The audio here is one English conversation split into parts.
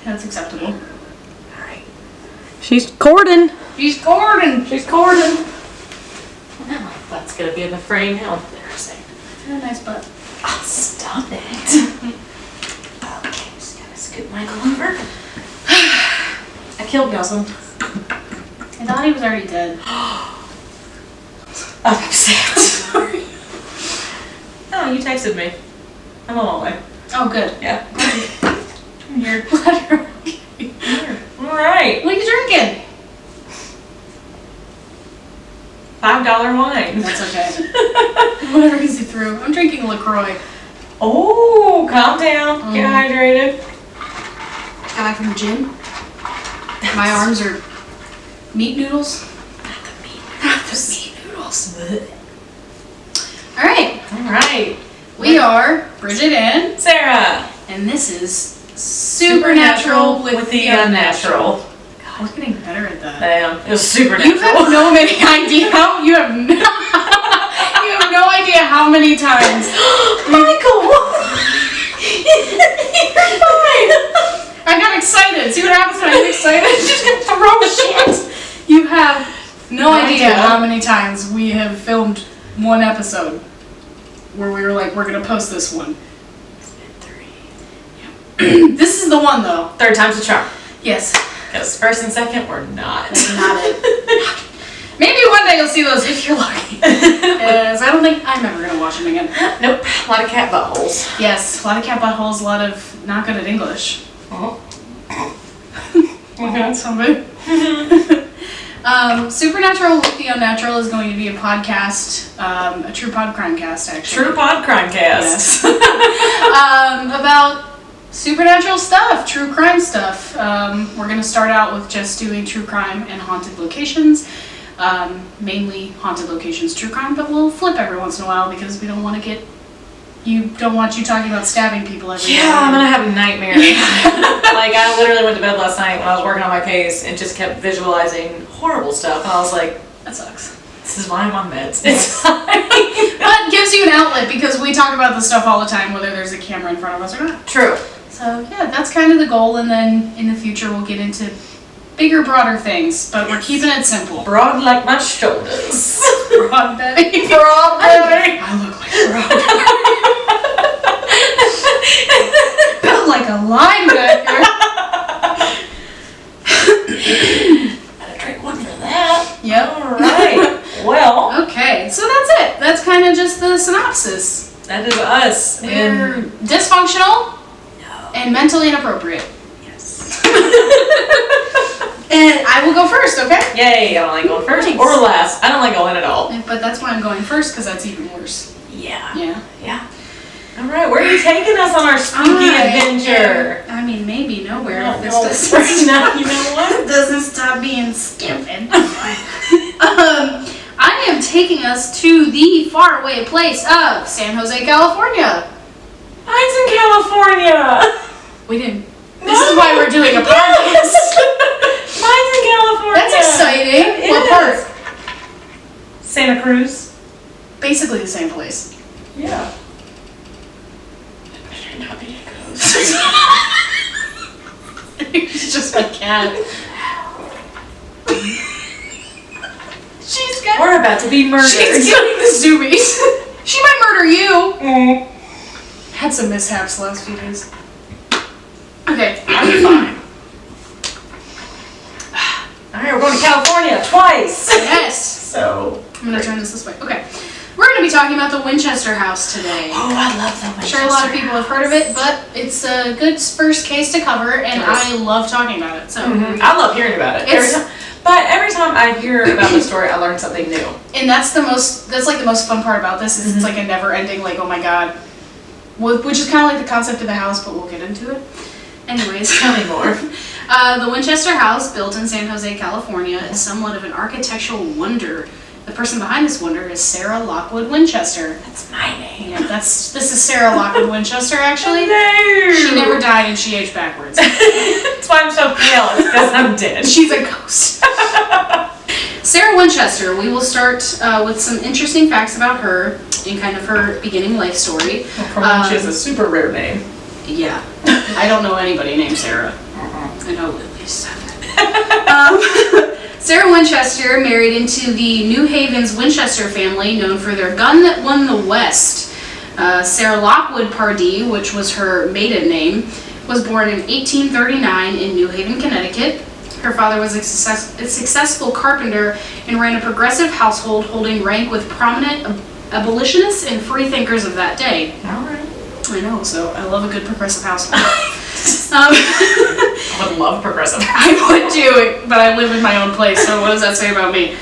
That's acceptable. Alright. She's courting. She's courting. She's courting. Well, that's gonna be in the frame. How embarrassing. A nice butt. Oh, stop it. Okay, just gotta scoot Michael over. I killed Gusum. I thought he was already dead. I'm upset. Sorry. Oh, you texted me. I'm on my way. Oh, good. Yeah. You're glad you're okay. Here. Alright. What are you drinking? $5 wine. That's okay. Whatever gets you through. I'm drinking LaCroix. Oh, calm down. Get hydrated. Got back from the gym. My arms are meat noodles. Not the meat. Not the meat noodles. Alright. Alright. We are Bridget and Sarah. And this is Supernatural with the Unnatural. God, we're getting better at that. Damn. It was supernatural. You have no idea how you have no idea how many times. Michael! You're fine. I got excited. See what happens when I get excited? Just gonna throw shit. You have no idea how many times we have filmed one episode where we were like, we're gonna post this one. It's been 3. Yep. This is the one though. Third time's a charm. Yes. Because first and second were not. That's not it. Maybe one day you'll see those if you're lucky. I don't think I'm ever gonna watch them again. Nope. A lot of cat buttholes. Yes, a lot of cat buttholes, a lot of not good at English. Oh. Okay, somebody. Supernatural with the Unnatural is going to be a podcast, a true pod crime cast, actually. True pod crime cast. Yes. About supernatural stuff, true crime stuff. We're going to start out with just doing true crime and haunted locations. Mainly haunted locations, true crime, but we'll flip every once in a while because we don't want to get. You don't want you talking about stabbing people every day. Yeah, I'm gonna have nightmares. Like, I literally went to bed last night when I was working on my case and just kept visualizing horrible stuff. And I was like, That sucks. this is why I'm on meds. Yes. But it gives you an outlet because we talk about this stuff all the time, whether there's a camera in front of us or not. True. So, yeah, that's kind of the goal. And then in the future, we'll get into bigger, broader things. But we're keeping it simple. Broad like my shoulders. Broad Betty. Broad Betty. I look like Broad Built like a linebacker. Gotta drink one for that. Yep. Alright. Well. Okay, so that's it. That's kind of just the synopsis. That is us. We're dysfunctional and mentally inappropriate. Yes. And I will go first, okay? Yay, I don't like going first Thanks. or last. I don't like going at all. But that's why I'm going first, because that's even worse. Yeah. Yeah. Alright, where are you taking us on our spooky adventure? I mean, maybe nowhere if this No, doesn't no, you know what? doesn't stop being stupid. I am taking us to the faraway place of San Jose, California. Mine's in California. We didn't. This is why we're doing a podcast. Mine's in California. That's exciting. It What is. part? Santa Cruz. Basically the same place. Yeah. It's just my cat. We're about to be murdered. She's getting the zoomies. She might murder you. Mm. Had some mishaps the last few days. Okay. I'm fine. Alright, we're going to California twice. Yes. So. I'm going to turn this way. Okay. We're going to be talking about the Winchester House today. Oh, I love the I'm Winchester sure a lot of people have heard of it, but it's a good first case to cover, and I love talking about it. So I love hearing about it. Every time I hear about the story, I learn something new. And that's like the most fun part about this is it's like a never-ending, like, oh my god. Which is kind of like the concept of the house, but we'll get into it. Anyways. Tell me more. The Winchester House, built in San Jose, California, is somewhat of an architectural wonder. The person behind this wonder is Sarah Lockwood Winchester. That's my name. Yeah, this is Sarah Lockwood Winchester, actually. No. She never died and she aged backwards. That's why I'm so pale. It's because I'm dead. She's a ghost. Sarah Winchester, we will start with some interesting facts about her and kind of her beginning life story. Well, she has a super rare name. Yeah. I don't know anybody named Sarah. I know, Lily said it. Sarah Winchester married into the New Haven's Winchester family, known for their gun that won the West. Sarah Lockwood Pardee, which was her maiden name, was born in 1839 in New Haven, Connecticut. Her father was a successful carpenter and ran a progressive household, holding rank with prominent abolitionists and freethinkers of that day. All right. I know, so I love a good progressive household. I would love progressive. I would do, but I live in my own place, so what does that say about me?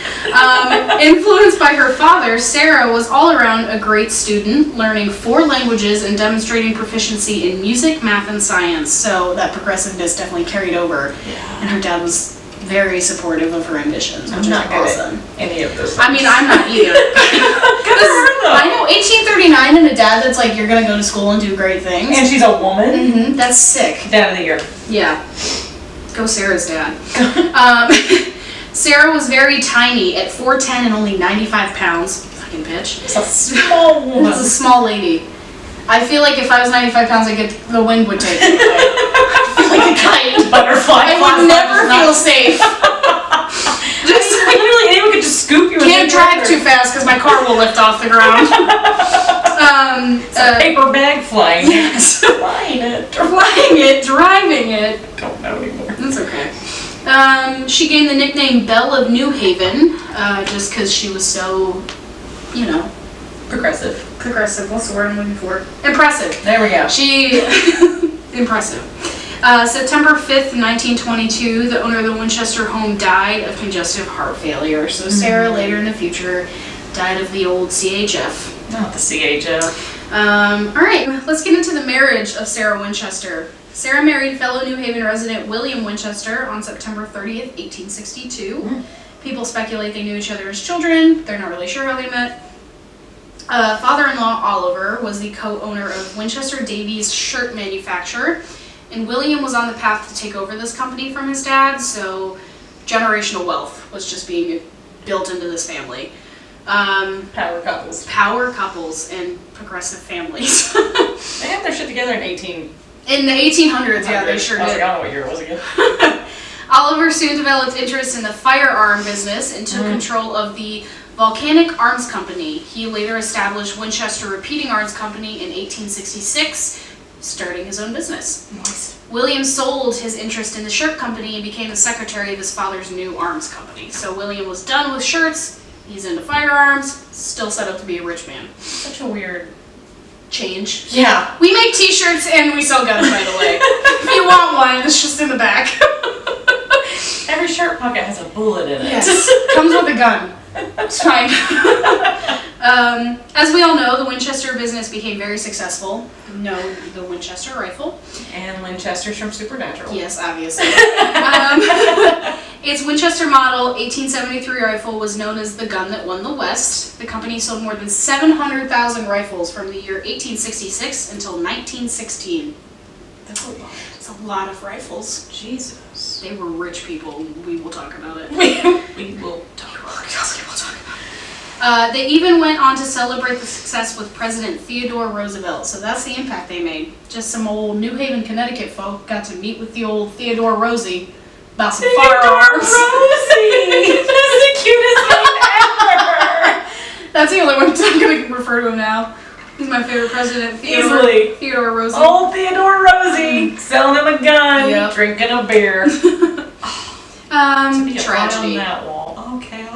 Influenced by her father, Sarah was all around a great student, learning 4 languages and demonstrating proficiency in music, math, and science. So that progressiveness definitely carried over. Yeah. And her dad was very supportive of her ambitions, which is not good awesome. at any of those things. I mean, I'm not either. I know, 1839 and a dad that's like, you're gonna go to school and do great things. And she's a woman? That's sick. Dad of the year. Yeah. Go Sarah's dad. Sarah was very tiny at 4'10" and only 95 pounds. Fucking bitch. It's a small woman. It's a small lady. I feel like if I was 95 pounds, the wind would take me away. I feel like a kite. Butterfly. I would never feel safe. Just literally anyone could just scoop you. Can't drive too fast because my car will lift off the ground. It's a paper bag flying. Yes. Flying it. Driving it. Don't know anymore. That's okay. She gained the nickname Belle of New Haven, just because she was so, Progressive. What's the word I'm looking for? Impressive. There we go. Impressive. September 5th, 1922, the owner of the Winchester home died of congestive heart failure. So Sarah, later in the future, died of the old CHF. Not the CHF. All right, let's get into the marriage of Sarah Winchester. Sarah married fellow New Haven resident William Winchester on September 30th, 1862. People speculate they knew each other as children. They're not really sure how they met. Father-in-law Oliver was the co-owner of Winchester Davies shirt manufacturer, and William was on the path to take over this company from his dad, so generational wealth was just being built into this family. Power couples And progressive families. They had their shit together in In the 1800s, yeah, they sure I was did. like, I don't know what year it was again. Oliver soon developed interest in the firearm business and took control of the Volcanic Arms Company. He later established Winchester Repeating Arms Company in 1866, starting his own business. Nice. William sold his interest in the shirt company and became the secretary of his father's new arms company. So William was done with shirts, he's into firearms, still set up to be a rich man. Such a weird change. Yeah. We make t-shirts and we sell guns, by the way. If you want one, it's just in the back. Every shirt pocket has a bullet in it. Yes. Comes with a gun. It's fine. As we all know, the Winchester business became very successful. Know the Winchester rifle. And Winchester's from Supernatural. Yes, obviously. Its Winchester model 1873 rifle was known as the gun that won the West. The company sold more than 700,000 rifles from the year 1866 until 1916. That's a lot. It's a lot of rifles. Jesus. They were rich people. We will talk about it. We will talk about it. They even went on to celebrate the success with President Theodore Roosevelt. So that's the impact they made. Just some old New Haven, Connecticut folk got to meet with the old Theodore Rosie about some firearms. Rosie! That's the cutest name ever! That's the only one I'm going to refer to him now. He's my favorite president, Theodore Rosie. Old Theodore Rosie, selling him a gun, drinking a beer. Tragedy. On that wall. Okay, I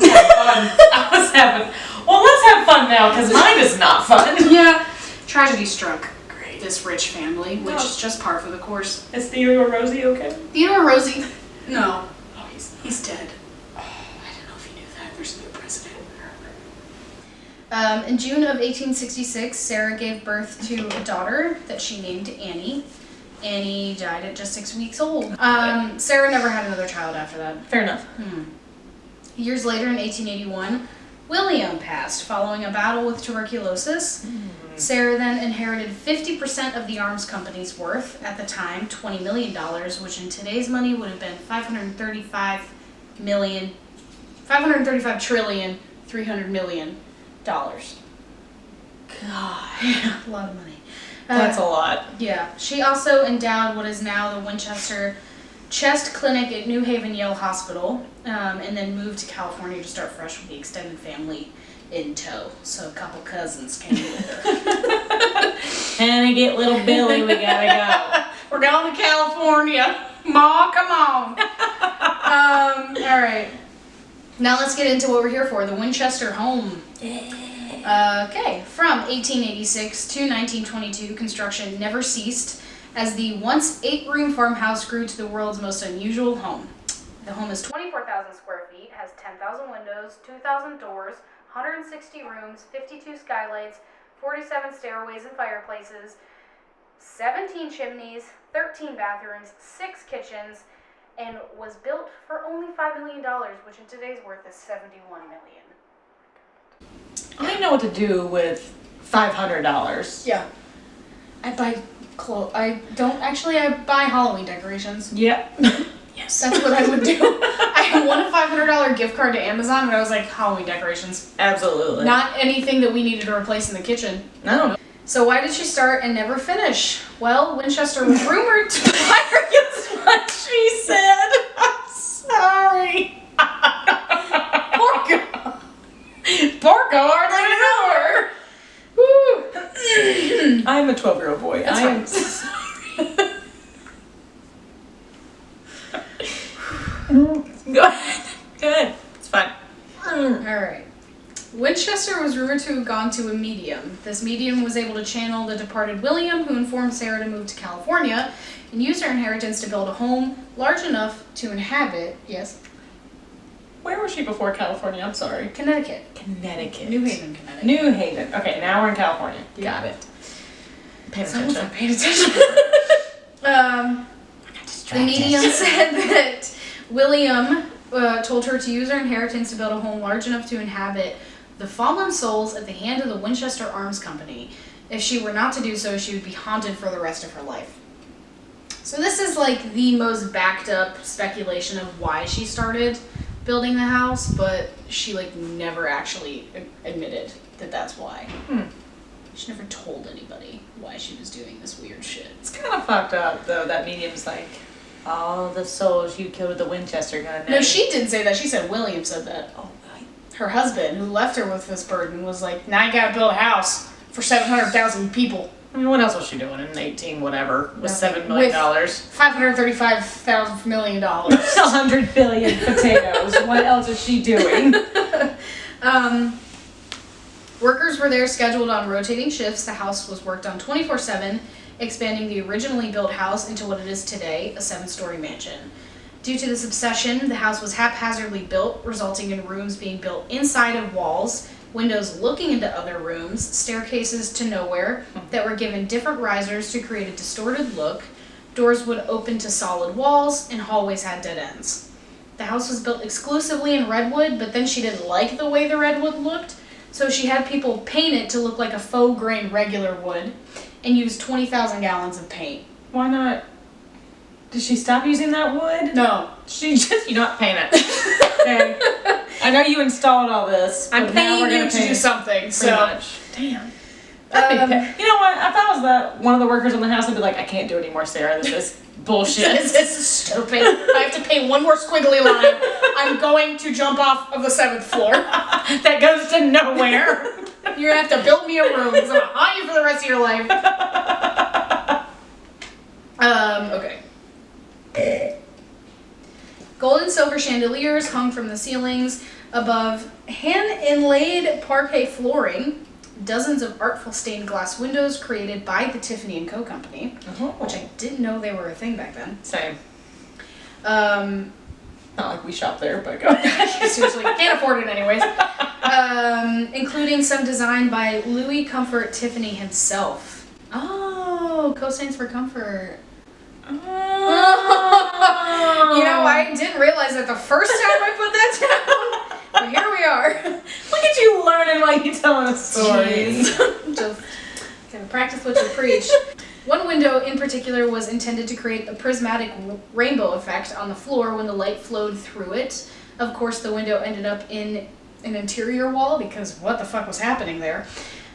was having fun. Well, let's have fun now, because mine is not fun. Yeah. Tragedy struck this rich family, which is just par for the course. Is Theodore Rosie okay? Theodore Rosie? No. Oh, he's dead. I don't know if you knew that. There's a new president. In June of 1866, Sarah gave birth to a daughter that she named Annie. Annie died at just 6 weeks old. Sarah never had another child after that. Fair enough. Years later, in 1881, William passed following a battle with tuberculosis. Sarah then inherited 50% of the arms company's worth, at the time $20 million, which in today's money would have been $535 trillion, $300 million. God. Yeah, a lot of money. That's a lot. Yeah. She also endowed what is now the Winchester chest clinic at New Haven Yale Hospital, and then moved to California to start fresh with the extended family in tow. So a couple cousins came with her. Can I get little Billy? We gotta go. We're going to California. Ma, come on. All right. Now let's get into what we're here for, the Winchester home. Okay, from 1886 to 1922, construction never ceased as the once 8-room farmhouse grew to the world's most unusual home. The home is 24,000 square feet, has 10,000 windows, 2,000 doors, 160 rooms, 52 skylights, 47 stairways and fireplaces, 17 chimneys, 13 bathrooms, 6 kitchens, and was built for only $5 million, which in today's worth is $71 million. I don't know what to do with $500. Yeah. I buy clothes. I buy Halloween decorations. Yep. Yes. That's what I would do. I won a $500 gift card to Amazon, and I was like, Halloween decorations. Absolutely. Not anything that we needed to replace in the kitchen. No. So why did she start and never finish? Well, Winchester was rumored to hire you. What she said. I'm sorry. Porco hardly knew her. Woo. I'm a 12-year-old boy. That's I fine. am sorry. Go ahead. Go ahead. It's fine. All right. Winchester was rumored to have gone to a medium. This medium was able to channel the departed William, who informed Sarah to move to California and use her inheritance to build a home large enough to inhabit, yes, Where was she before California? I'm sorry. Connecticut. Connecticut. New Haven, Connecticut. New Haven. Okay, now we're in California. Yeah. Got it. Paying Someone's attention. not paying attention. The medium said that William told her to use her inheritance to build a home large enough to inhabit the fallen souls at the hand of the Winchester Arms Company. If she were not to do so, she would be haunted for the rest of her life. So this is like the most backed up speculation of why she started building the house, but she like never actually admitted that that's why. She never told anybody why she was doing this weird shit. It's kind of fucked up, though, that medium's like, all the souls you killed with the Winchester gun. No, she didn't say that. She said William said that. Oh, right. Her husband, who left her with this burden, was like, now you gotta build a house for 700,000 people. I mean, what else was she doing in 18 whatever with Nothing. $7 million? $535 million. 100 billion potatoes. What else is she doing? Workers were there scheduled on rotating shifts. The house was worked on 24/7, expanding the originally built house into what it is today, a 7-story mansion. Due to this obsession, the house was haphazardly built, resulting in rooms being built inside of walls, windows looking into other rooms, staircases to nowhere that were given different risers to create a distorted look, doors would open to solid walls, and hallways had dead ends. The house was built exclusively in redwood, but then she didn't like the way the redwood looked, so she had people paint it to look like a faux grain regular wood and used 20,000 gallons of paint. Why not? Did she stop using that wood? No. She just, you not paint it. Okay. I know you installed all this. I'm but now we're paying you gonna to paint do it. something, Pretty so. much. Damn. You know what? If I was one of the workers in the house, I'd be like, I can't do it anymore, Sarah. This is bullshit. This is stupid. If I have to paint one more squiggly line, I'm going to jump off of the 7th floor. That goes to nowhere. You're gonna have to build me a room because I'm gonna haunt you for the rest of your life. Okay. Gold and silver chandeliers hung from the ceilings above hand-inlaid parquet flooring. Dozens of artful stained glass windows created by the Tiffany & Co. company, which I didn't know they were a thing back then. Same. Not like we shop there, but go. Seriously, can't afford it anyways. Including some design by Louis Comfort Tiffany himself. Oh, co stands for comfort. Oh. You know, I didn't realize that the first time I put that down. But here we are. Look at you learning while you telling us stories. Just gotta practice what you preach. One window in particular was intended to create a prismatic rainbow effect on the floor when the light flowed through it. Of course, the window ended up in an interior wall because what the fuck was happening there?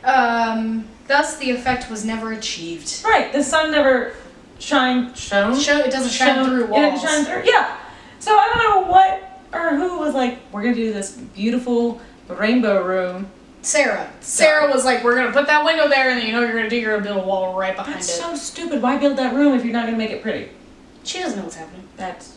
Thus, the effect was never achieved. Right, the sun never shine, shown? It doesn't shine through walls. It didn't shine through, yeah. So I don't know what or who was like, we're gonna do this beautiful rainbow room. Sarah was like, we're gonna put that window there, and then you're gonna build a wall right behind That's it. so stupid. Why build that room if you're not gonna make it pretty? She doesn't know what's happening.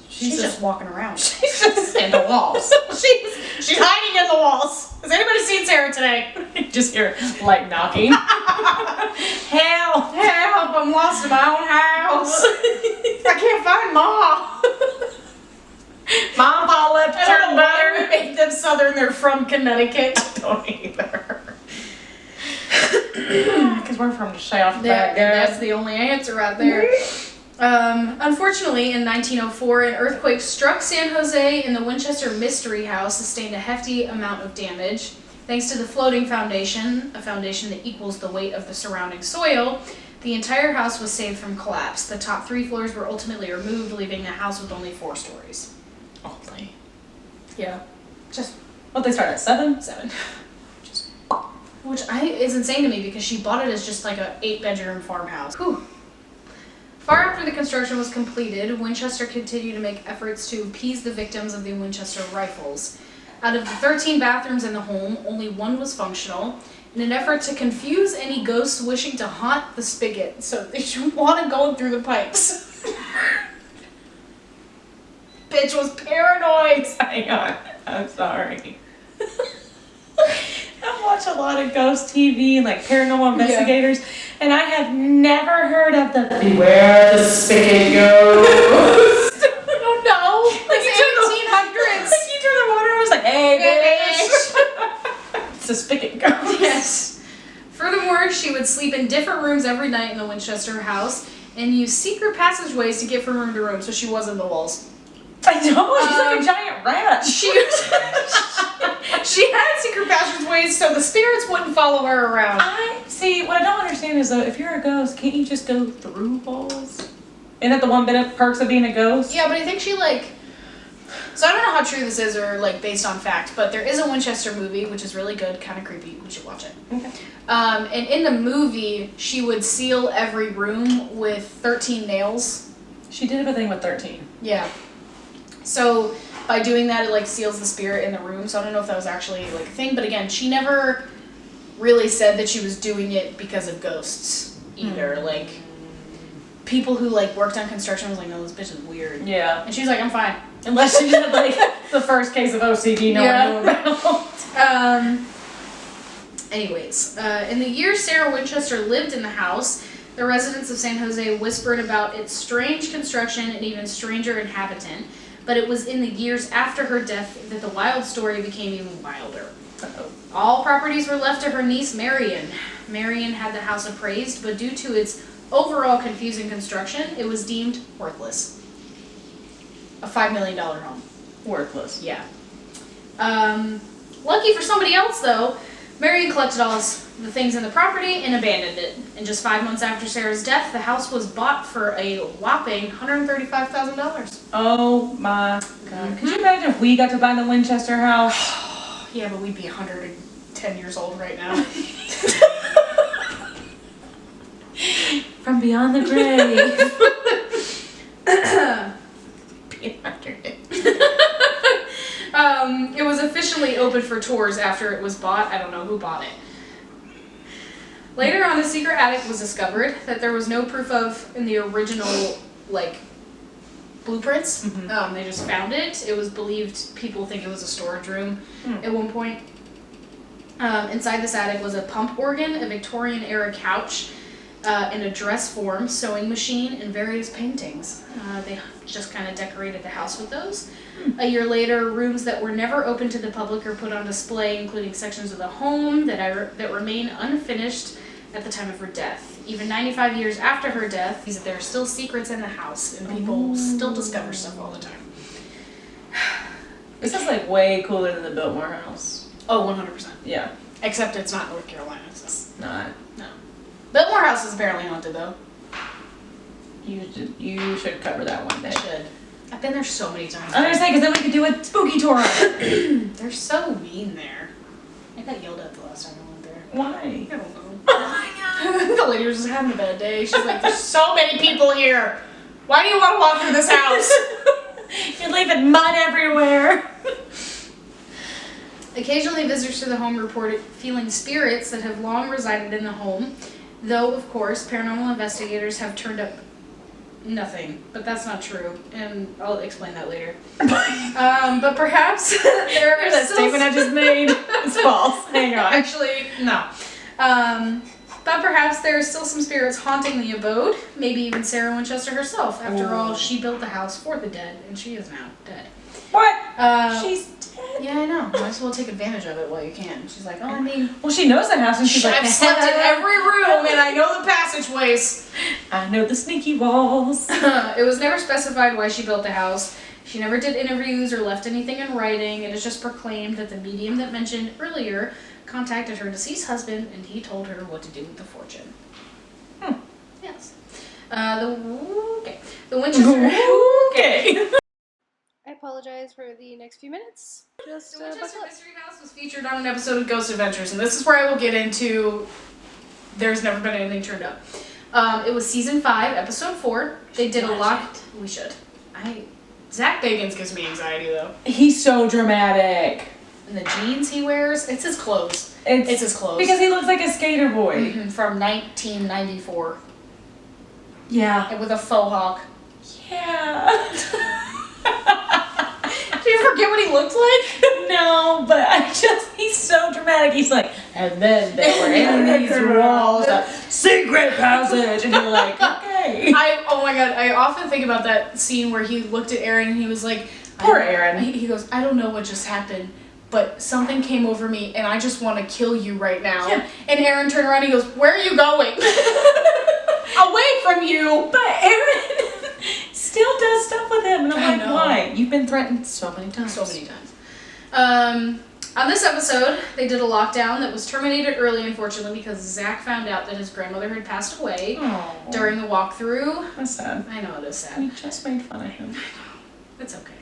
She's just walking around. She's just in the walls. she's hiding in the walls. Has anybody seen Sarah today? Just hear light knocking. Help! I'm lost in my own house. I can't find Mom. Mom, Pa left I don't turn know why we butter. made them Southern. They're from Connecticut. Don't either. Because we're from the South back, That's guys. the only answer right there. Unfortunately, in 1904, an earthquake struck San Jose, and the Winchester Mystery House sustained a hefty amount of damage. Thanks to the floating foundation, a foundation that equals the weight of the surrounding soil, the entire house was saved from collapse. The top 3 floors were ultimately removed, leaving the house with only 4 stories. Only. Yeah. Just, what, they start at 7? 7. Which is insane to me because she bought it as just like a 8-bedroom farmhouse. Whew. Far after the construction was completed, Winchester continued to make efforts to appease the victims of the Winchester rifles. Out of the 13 bathrooms in the home, only 1 was functional, in an effort to confuse any ghosts wishing to haunt the spigot, so they should want to go through the pipes. Bitch was paranoid. Hang on. I'm sorry. I've watched a lot of ghost TV and like paranormal investigators, and I have never heard of the beware the spigot ghost. I don't know. Like 1800s. Like you turn the water on, it's like, hey, bitch. It's a spigot ghost. Yes. Furthermore, she would sleep in different rooms every night in the Winchester house and use secret passageways to get from room to room, so she was in the walls. I know, she's like a giant rat. She had secret passageways so the spirits wouldn't follow her around. See, what I don't understand is though, if you're a ghost, can't you just go through walls? Isn't that the one bit of perks of being a ghost? Yeah, but I think she so I don't know how true this is or like based on fact, but there is a Winchester movie which is really good, kind of creepy. We should watch it. Okay. And in the movie, she would seal every room with 13 nails. She did a thing with 13. Yeah. So by doing that, it like seals the spirit in the room. So I don't know if that was actually like a thing, but again, she never really said that she was doing it because of ghosts either. Like people who like worked on construction was like, no, this bitch is weird. Yeah. And she's like, I'm fine. Unless she did like the first case of OCD no one knew about. Anyways, in the year Sarah Winchester lived in the house, the residents of San Jose whispered about its strange construction and even stranger inhabitant. But it was in the years after her death that the wild story became even wilder. Uh-oh. All properties were left to her niece, Marion. Marion had the house appraised, but due to its overall confusing construction, it was deemed worthless. A $5 million home. Worthless. Yeah. Lucky for somebody else, though, Marion collected all the things in the property and abandoned it. And just 5 months after Sarah's death, the house was bought for a whopping $135,000. Oh my God. Could you imagine if we got to buy the Winchester house? Yeah, but we'd be 110 years old right now. From beyond the grave. It was officially open for tours after it was bought. I don't know who bought it. Later on, a secret attic was discovered that there was no proof of in the original, like, blueprints. Mm-hmm. They just found it. It was believed, people think it was a storage room at one point. Inside this attic was a pump organ, a Victorian-era couch, in a dress form, sewing machine, and various paintings. They just kind of decorated the house with those. A year later, rooms that were never open to the public are put on display, including sections of the home that remain unfinished at the time of her death. Even 95 years after her death, there are still secrets in the house, and people still discover stuff all the time. This is like way cooler than the Biltmore house. Oh, 100%. Yeah. Except it's not North Carolina, so. Not. No. Biltmore House is apparently haunted, though. You should cover that one day. Should. I've been there so many times. I was gonna say, because then we could do a spooky tour on it. They're so mean there. I got yelled at the last time I went there. Why? I don't know. Oh my God. The lady was just having a bad day. She's like, there's so many people here. Why do you want to walk through this house? You're leaving mud everywhere. Occasionally, visitors to the home reported feeling spirits that have long resided in the home, though, of course, paranormal investigators have turned up nothing. But that's not true, and I'll explain that later. But perhaps there are That statement I just made is false. Hang on. Actually, no. But perhaps there are still some spirits haunting the abode, maybe even Sarah Winchester herself. After all, she built the house for the dead, and she is now dead. What? She's dead. Yeah, I know. Might as well take advantage of it while you can. She's like, oh, I mean... Well, she knows that house, and she's like... I've slept in every room, and I know the passageways. I know the sneaky walls. It was never specified why she built the house. She never did interviews or left anything in writing. It is just proclaimed that the medium that mentioned earlier contacted her deceased husband, and he told her what to do with the fortune. Yes. The Winchester... Okay. I apologize for the next few minutes. Just The Winchester buckle up. Mystery House was featured on an episode of Ghost Adventures, and this is where I will get into There's Never Been Anything Turned Up. It was season 5, episode 4. They did a lot. We should. Zach Bagans gives me anxiety, though. He's so dramatic. And the jeans he wears, it's his clothes. It's his clothes. Because he looks like a skater boy. Mhm, from 1994. Yeah. And with a faux hawk. Yeah. Do you forget what he looked like? No, but he's so dramatic. He's like, and then they were in these walls, a secret passage, and you're like, okay. Oh my god, I often think about that scene where he looked at Aaron and he was like, Poor Aaron. He goes, I don't know what just happened, but something came over me and I just want to kill you right now. Yeah. And Aaron turned around and he goes, where are you going? Away from you! But Aaron still does stuff with him, and I I'm like, know. why? You've been threatened so many times. So many times. On this episode, they did a lockdown that was terminated early, unfortunately, because Zach found out that his grandmother had passed away Oh, during the walkthrough. that's sad. I know, it is sad. We just made fun of him. It's okay.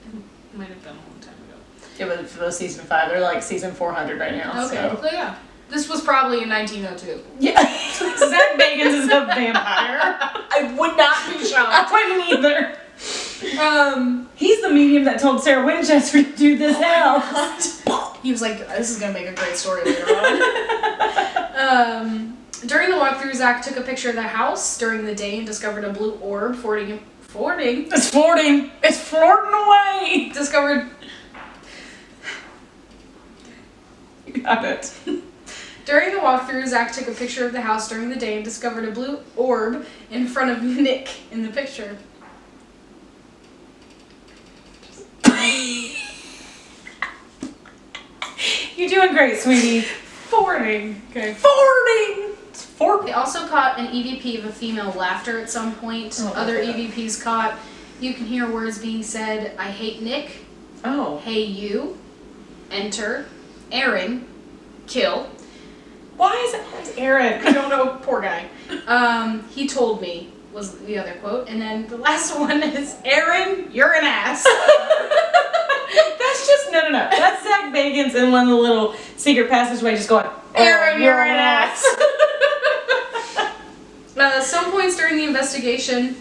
It might have been a long time ago. It was season 5. They're like season 400 right now. Okay, So. well, yeah. This was probably in 1902. Yeah. Zach Bagans is a vampire. I would not be shocked. I wouldn't either. He's the medium that told Sarah Winchester to do this house. He was like, this is going to make a great story later on. During the walkthrough, Zach took a picture of the house during the day and discovered a blue orb floating. It's floating. It's floating away. Discovered. You got it. During the walkthrough, Zach took a picture of the house during the day and discovered a blue orb in front of Nick in the picture. You're doing great, sweetie. Forwarding. Okay. Forwarding. It's forwarding. They also caught an EVP of a female laughter at some point. Oh, Other okay. EVPs caught, you can hear words being said, I hate Nick, Oh. hey you, enter, Aaron, kill. Why is it always Aaron? I don't know, poor guy. He told me was the other quote. And then the last one is, Aaron, you're an ass. That's just, no. That's Zach Bagans in one of the little secret passageway just going, Aaron, you're an ass. Some points during the investigation,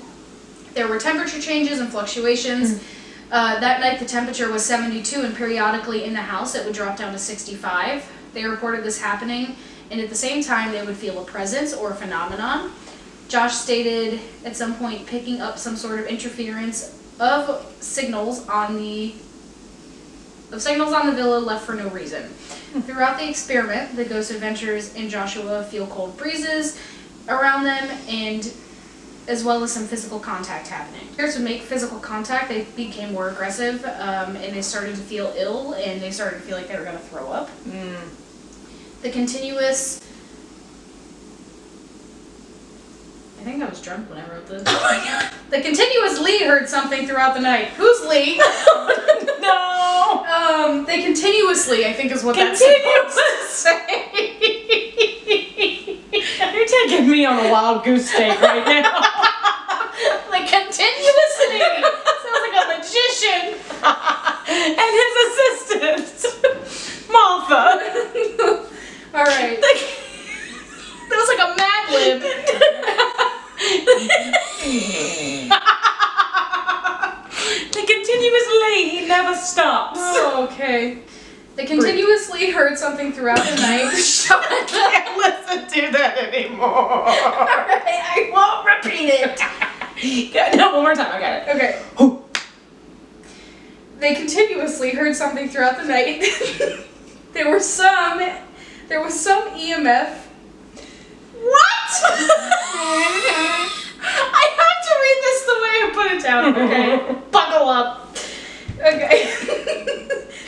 there were temperature changes and fluctuations. That night the temperature was 72 and periodically in the house it would drop down to 65. They reported this happening, and at the same time they would feel a presence or a phenomenon. Josh stated at some point picking up some sort of interference of signals on the villa left for no reason. Throughout the experiment, the Ghost Adventures and Joshua feel cold breezes around them, and as well as some physical contact happening. To make physical contact, they became more aggressive, and they started to feel ill, and they started to feel like they were going to throw up. The continuous... I think I was drunk when I wrote this. Oh my god! The continuous Lee heard something throughout the night. Who's Lee? No! They continuously, I think is what that's supposed to say. You're taking me on a wild goose steak right now. Like continuously! Sounds like a magician. And his assistant, Martha. Alright. That was like a The continuously, he never stops. Oh, okay. They continuously heard something throughout the night. I can't listen to that anymore. Alright, I won't repeat it. No, one more time. I got it. Okay. They continuously heard something throughout the night. There was some EMF. What? I have to read this the way I put it down, okay? Buckle up. Okay.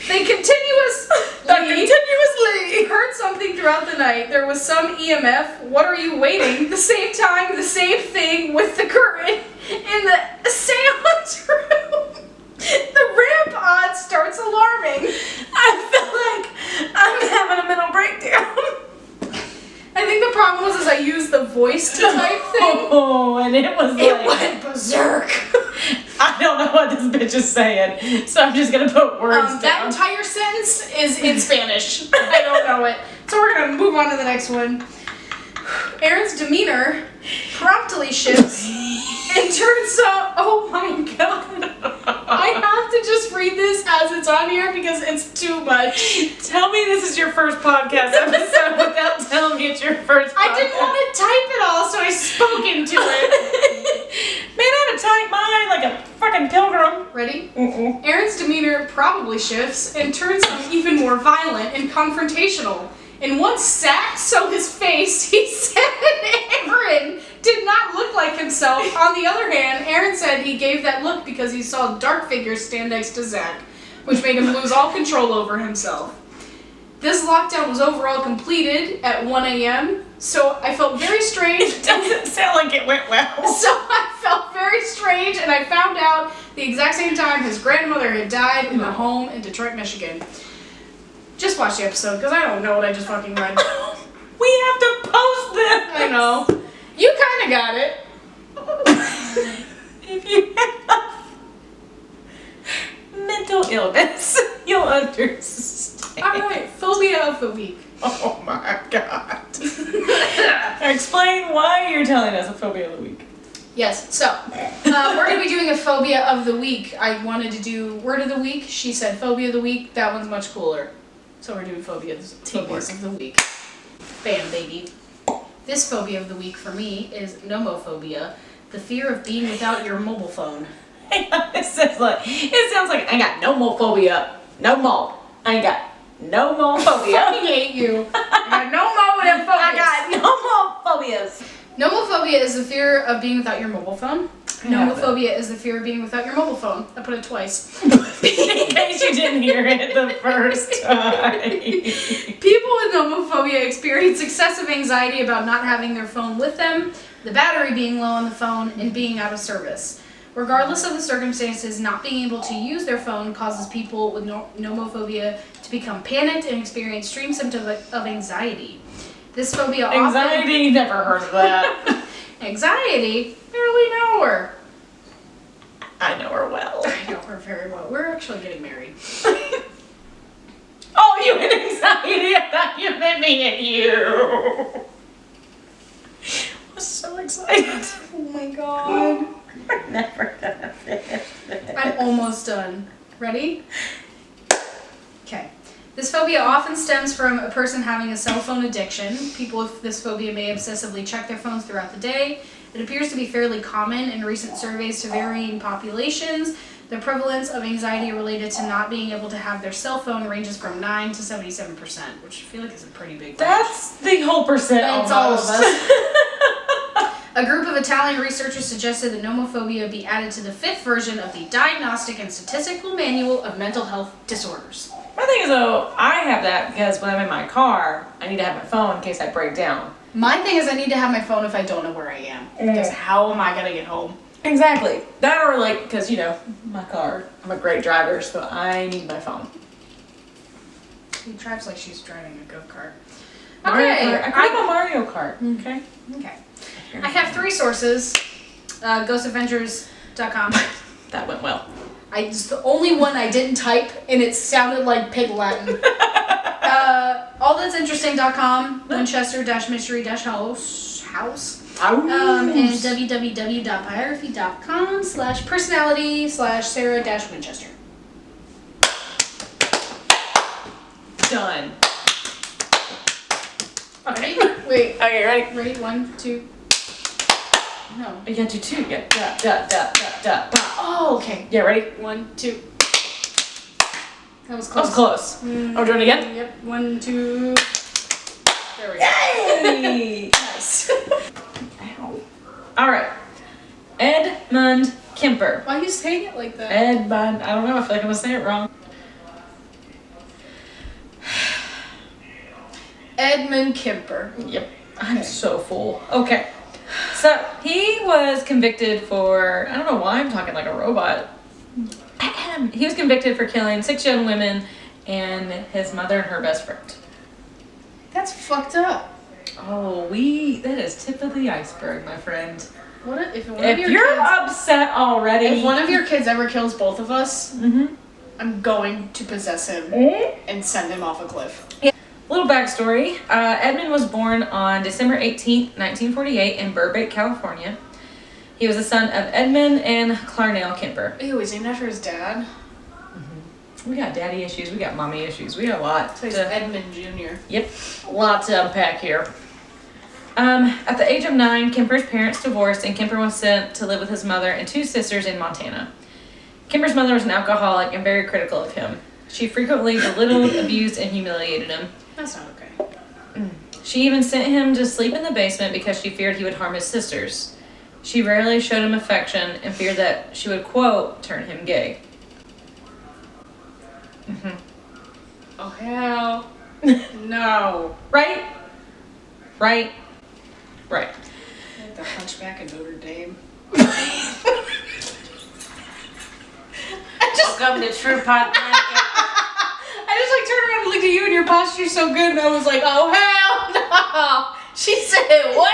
They continuously heard something throughout the night. There was some EMF. What are you waiting? The same time, the same thing with the current in the seance room. The RAM pod starts alarming. I feel like I'm having a mental breakdown. I think the problem was I used the voice to type thing. Oh, and it was It went berserk. I don't know what this bitch is saying, so I'm just gonna put words That down. entire sentence is in Spanish. I don't know it. So we're gonna move on to the next one. Aaron's demeanor promptly shifts and turns up. Oh my god. I have to just read this as it's on here because it's too much. Tell me this is your first podcast episode without telling me it's your first podcast. I didn't want to type it all, so I spoke into it. Man, I had to type mine like a fucking pilgrim. Ready? Mm-mm. Aaron's demeanor probably shifts and turns even more violent and confrontational. In one sat so his face, he said Aaron did not look like himself. On the other hand, Aaron said he gave that look because he saw dark figures stand next to Zach, which made him lose all control over himself. This lockdown was overall completed at 1 a.m., so I felt very strange. It doesn't sound like it went well. So I felt very strange, and I found out the exact same time his grandmother had died in a home in Detroit, Michigan. Just watch the episode, because I don't know what I just fucking read. We have to post this. I know. You kind of got it. If you have mental illness, you'll understand. Alright, phobia of the week. Oh my god. Explain why you're telling us a phobia of the week. Yes, so we're going to be doing a phobia of the week. I wanted to do word of the week. She said phobia of the week. That one's much cooler. So we're doing phobias of the week. Bam, baby. This phobia of the week for me is nomophobia, the fear of being without your mobile phone. It sounds like I got no more phobia. No more. I ain't got no more phobia. I hate you. I got no more of them phobias. I got no more phobias. Nomophobia is the fear of being without your mobile phone. Yeah, Nomophobia is the fear of being without your mobile phone. I put it twice. In case you didn't hear it the first time. People with nomophobia experience excessive anxiety about not having their phone with them, the battery being low on the phone, and being out of service. Regardless of the circumstances, not being able to use their phone causes people with nomophobia to become panicked and experience extreme symptoms of anxiety. This phobia Anxiety, never heard of that. Anxiety? Barely know her. I know her well. I know her very well. We're actually getting married. Oh, you had anxiety? I thought you meant me and you. I was so excited. Oh my god. We're never gonna finish this. I'm almost done. Ready? Okay. This phobia often stems from a person having a cell phone addiction. People with this phobia may obsessively check their phones throughout the day. It appears to be fairly common in recent surveys to varying populations. The prevalence of anxiety related to not being able to have their cell phone ranges from 9 to 77%, which I feel like is a pretty big range. That's the whole percent. That's all of us. A group of Italian researchers suggested that nomophobia be added to the 5th version of the Diagnostic and Statistical Manual of Mental Health Disorders. My thing is though, I have that because when I'm in my car, I need to have my phone in case I break down. My thing is I need to have my phone if I don't know where I am. Because how am I going to get home? Exactly. That or like, because my car, I'm a great driver, so I need my phone. She drives like she's driving a go-kart. Mario Okay, Kart. I call it a Mario Kart. Okay. Okay. I have 3 sources. GhostAdventures.com. That went well. It's the only one I didn't type, and it sounded like pig Latin. AllThat'sInteresting.com, Winchester-Mystery-House, And www.biography.com/personality/Sarah-Winchester. Done. Okay. Wait. Okay, ready? Ready? 1, 2. No. You gotta do 2. Yeah. Da. Oh, okay. Yeah, ready? 1, 2. That was That close. was close. Oh, we're doing it again? Yep. 1, 2. There we go. Yay! Nice. Ow. Alright. Edmund Kemper. Why are you saying it like that? Edmund. I don't know. I feel like I'm gonna say it wrong. Edmund Kemper. Yep. I'm so full. Okay. So he was convicted for, I don't know why I'm talking like a robot. He was convicted for killing 6 young women and his mother and her best friend. That's fucked up. Oh, that is tip of the iceberg, my friend. What if one of If your you're kids, upset already. if one of your kids ever kills both of us, Mm-hmm. I'm going to possess him and send him off a cliff. Little backstory. Edmund was born on December 18th, 1948 in Burbank, California. He was the son of Edmund and Clarnell Kemper. Ew, he's named after his dad. We got daddy issues. We got mommy issues. We got a lot. So he's Edmund Jr. Yep. A lot to unpack here. At the age of 9, Kemper's parents divorced and Kemper was sent to live with his mother and 2 sisters in Montana. Kemper's mother was an alcoholic and very critical of him. She frequently belittled, abused, and humiliated him. That's not okay. She even sent him to sleep in the basement because she feared he would harm his sisters. She rarely showed him affection and feared that she would, quote, turn him gay. Oh, hell. No. Right? Right? Right. Like the hunchback in Notre Dame. Welcome to True Pot. I just like turned around and looked at you and your posture's so good and I was like, oh hell no. She said what?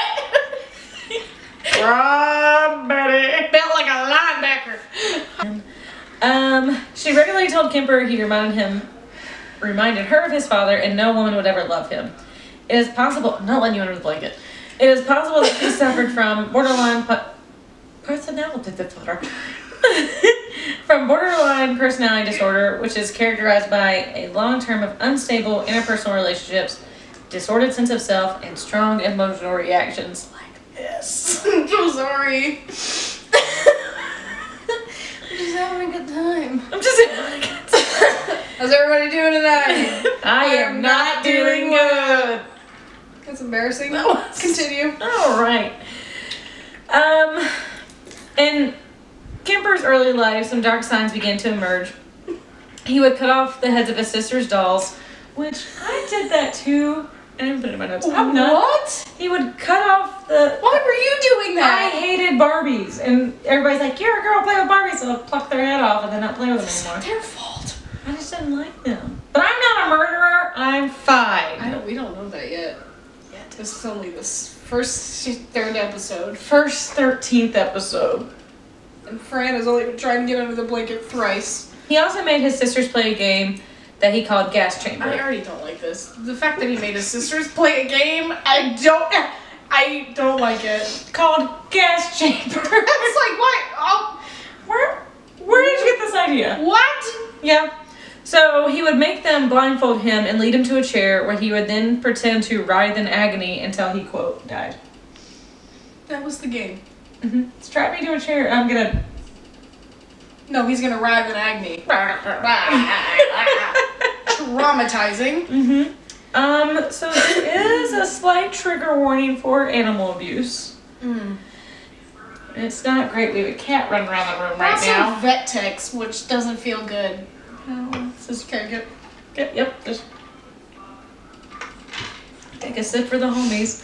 Run, Betty. Felt like a linebacker. She regularly told Kemper he reminded her of his father and no woman would ever love him. It is possible, I'm not letting you under the blanket. It is possible that he suffered from borderline personality disorder, which is characterized by a long term of unstable interpersonal relationships, disordered sense of self, and strong emotional reactions like this. I'm so sorry. I'm just having a good time. How's everybody doing tonight? I am not doing good. That's embarrassing. That was- Continue. All right. In Kemper's early life, some dark signs began to emerge. He would cut off the heads of his sister's dolls, which I did that too. I didn't put it in my notes. I'm not. What? He would cut off the. Why were you doing I that? hated Barbies, and everybody's like, "You're a girl, play with Barbies," so I'll pluck their head off and then not play with them It's not anymore. their fault. I just didn't like them. But I'm not a murderer. I'm fine. We don't know that yet. This is only this third episode. First 13th episode. And Fran has only been trying to get under the blanket thrice. He also made his sisters play a game that he called Gas Chamber. I already don't like this. The fact that he made his sisters play a game, I don't like it. Called Gas Chamber. It's like, what? Oh, Where did you get this idea? what? Yeah. So he would make them blindfold him and lead him to a chair where he would then pretend to writhe in agony until he, quote, died. That was the game. Mm-hmm. Strap me to a chair. I'm gonna. No, he's gonna writhe in agony. Traumatizing. Mm-hmm. So there is a slight trigger warning for animal abuse. It's not great. We have a cat running around the room right Also now. vet techs, which doesn't feel good. Just okay, good. Yep. Just take a sip for the homies.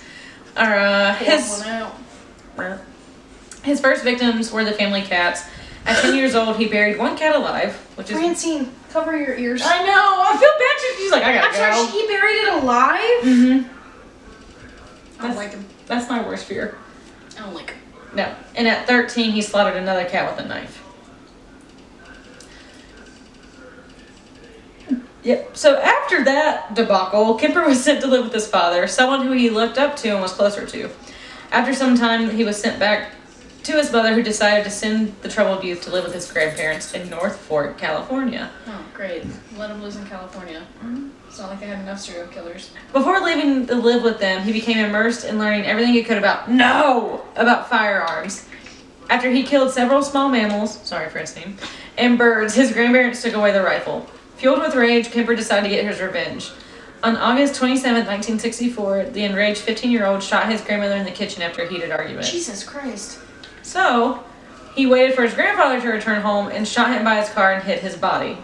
His first victims were the family cats. At 10 years old, he buried one cat alive, which is. Francine, cover your ears. I know. I feel bad. She's like, I gotta I'm sorry, go. he buried it alive? Mm-hmm. I don't like him. That's my worst fear. I don't like him. No. And at 13, he slaughtered another cat with a knife. Yep. So after that debacle, Kemper was sent to live with his father, someone who he looked up to and was closer to. After some time, he was sent back to his mother, who decided to send the troubled youth to live with his grandparents in North Fork, California. Oh, great. Let him live in California. It's not like they had enough serial killers. Before leaving to live with them, he became immersed in learning everything he could about firearms. After he killed several small mammals, sorry for name, and birds, his grandparents took away the rifle. Fueled with rage, Kemper decided to get his revenge. On August 27, 1964, the enraged 15-year-old shot his grandmother in the kitchen after a heated argument. Jesus Christ. So, he waited for his grandfather to return home and shot him by his car and hit his body.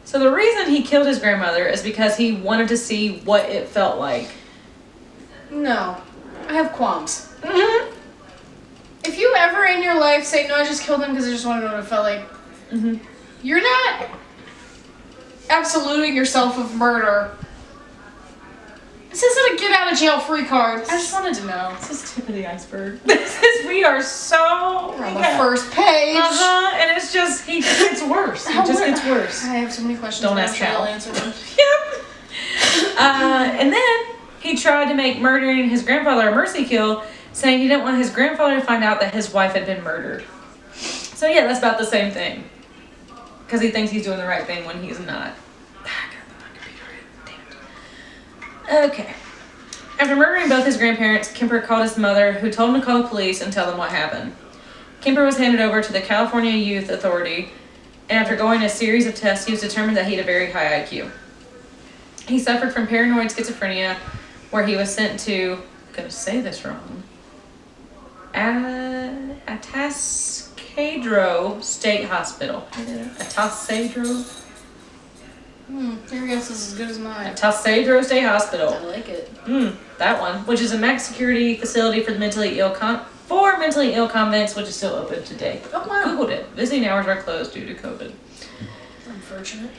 So the reason he killed his grandmother is because he wanted to see what it felt like. No. I have qualms. Mm-hmm. If you ever in your life say, no, I just killed him because I just want to know what it felt like, you're not absoluting yourself of murder. This isn't a get out of jail free card. I just wanted to know. This is tip of the iceberg. We are so... We're on the first page. And it's just, he gets worse. It just gets worse. I have so many questions. Don't and ask I'm sure how. you'll answer them. Yep. And then he tried to make murdering his grandfather a mercy kill, saying he didn't want his grandfather to find out that his wife had been murdered. So yeah, that's about the same thing. Because he thinks he's doing the right thing when he's not. Okay. After murdering both his grandparents, Kemper called his mother, who told him to call the police and tell them what happened. Kemper was handed over to the California Youth Authority, and after going a series of tests, he was determined that he had a very high IQ. He suffered from paranoid schizophrenia, where he was sent to, I'm going to say this wrong, Atascadero State Hospital. Atascadero? Your guess is as good as mine. Atascadero State Hospital. I like it. That one, which is a max security facility for the mentally ill convicts, which is still open today. Oh, wow. Googled it. Visiting hours are closed due to COVID. Unfortunate.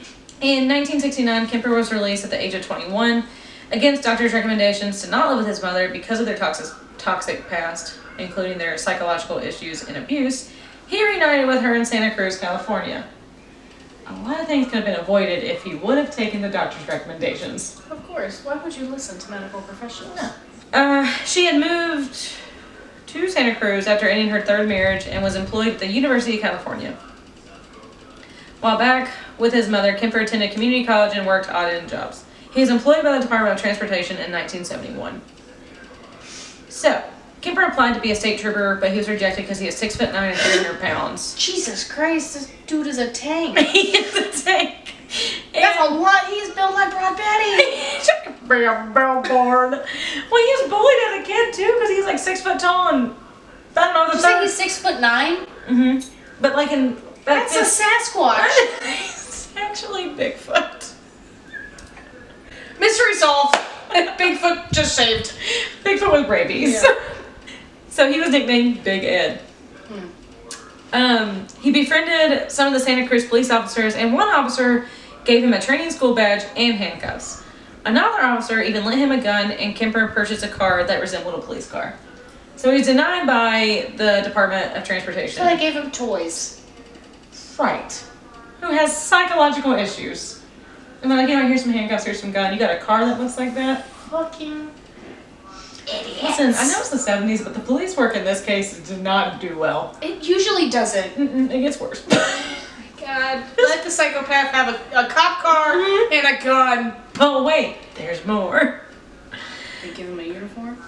In 1969, Kemper was released at the age of 21 against doctors' recommendations to not live with his mother because of their toxic past, including their psychological issues and abuse. He reunited with her in Santa Cruz, California. A lot of things could have been avoided if he would have taken the doctor's recommendations. Of course. Why would you listen to medical professionals? She had moved to Santa Cruz after ending her third marriage and was employed at the University of California. While back with his mother, Kemper attended community college and worked odd-end jobs. He was employed by the Department of Transportation in 1971. So, Kemper applied to be a state trooper, but he was rejected because he is 6'9" and 300 pounds. Jesus Christ, this dude is a tank. He is a tank. That's a lot. He's built like Broad Betty. Be a billboard. Well, he was bullied as a kid too because he's like 6 foot tall and I don't know the You say he's 6'9"? But like in That's a Sasquatch. It's actually Bigfoot. Mystery solved. Bigfoot just shaved. Bigfoot with rabies. Yeah. So he was nicknamed Big Ed. He befriended some of the Santa Cruz police officers, and one officer gave him a training school badge and handcuffs. Another officer even lent him a gun, and Kemper purchased a car that resembled a police car. So he's denied by the Department of Transportation. So they gave him toys. Right. Who has psychological issues. And they're like, here's some handcuffs, here's some gun. You got a car that looks like that? Fucking idiots. Listen, I know it's the 70s, but the police work in this case did not do well. It usually doesn't. It gets worse. God, let the psychopath have a cop car and a gun. Oh, wait, there's more. They give him a uniform?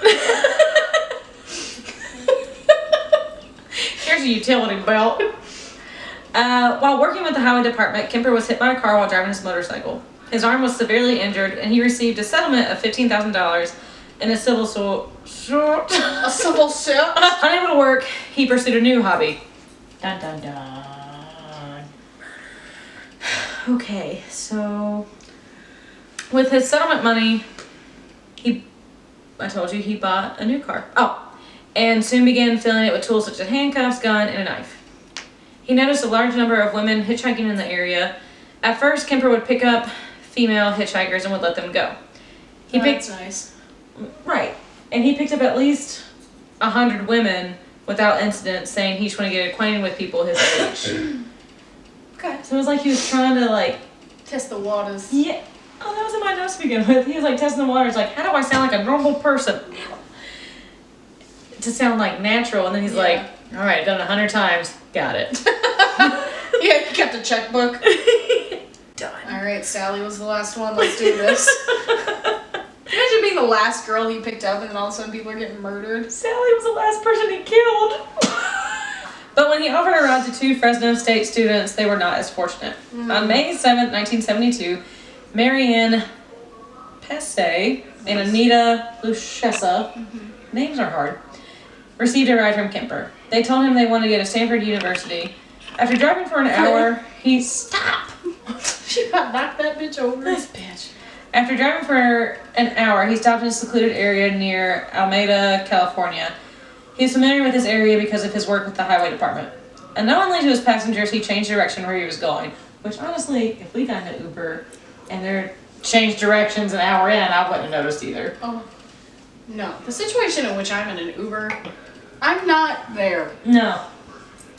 Here's a utility belt. While working with the highway department, Kemper was hit by a car while driving his motorcycle. His arm was severely injured, and he received a settlement of $15,000 in a civil suit. A civil suit? Unable to work, he pursued a new hobby. Dun dun dun. Okay, so with his settlement money, I told you he bought a new car. And soon began filling it with tools such as handcuffs, gun, and a knife. He noticed a large number of women hitchhiking in the area. At first, Kemper would pick up female hitchhikers and would let them go. That's nice. Right. And he picked up at least 100 women without incident, saying he just wanted to get acquainted with people his age. Okay. So it was like he was trying to Test the waters. yeah. Oh, that was in my notes to begin with. He was like testing the waters, like, how do I sound like a normal person? To sound like natural, and then he's like, all right, done 100 times, got it. Yeah, he kept a checkbook. Done. All right, Sally was the last one. Let's do this. Imagine being the last girl he picked up, and then all of a sudden people are getting murdered. Sally was the last person he killed. But when he offered a ride to 2 Fresno State students, they were not as fortunate. On May 7th, 1972, Marianne Pesse and Anita Luchessa, names are hard, received a ride from Kemper. They told him they wanted to go to Stanford University. After driving for an hour, he... Stop! She got knocked that bitch over. This bitch. After driving for an hour, he stopped in a secluded area near Alameda, California. He was familiar with this area because of his work with the highway department. Unknowingly to his passengers, he changed direction where he was going. Which, honestly, if we got in an Uber and they're changed directions an hour in, I wouldn't have noticed either. Oh, no. The situation in which I'm in an Uber, I'm not there. No.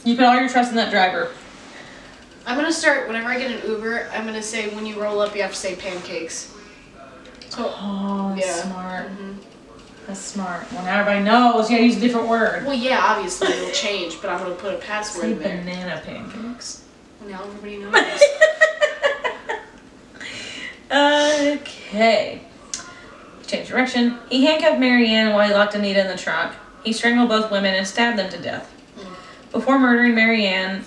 You put all your trust in that driver. I'm going to start, whenever I get an Uber, I'm going to say, when you roll up, you have to say pancakes. So, Oh, that's yeah. smart. That's smart. Well, now everybody knows. You gotta use a different word. Well, yeah, obviously it'll change, but I'm going to put a password Say in there. banana pancakes. Well, now everybody knows. Okay. Change direction. He handcuffed Marianne while he locked Anita in the trunk. He strangled both women and stabbed them to death. Before murdering Marianne,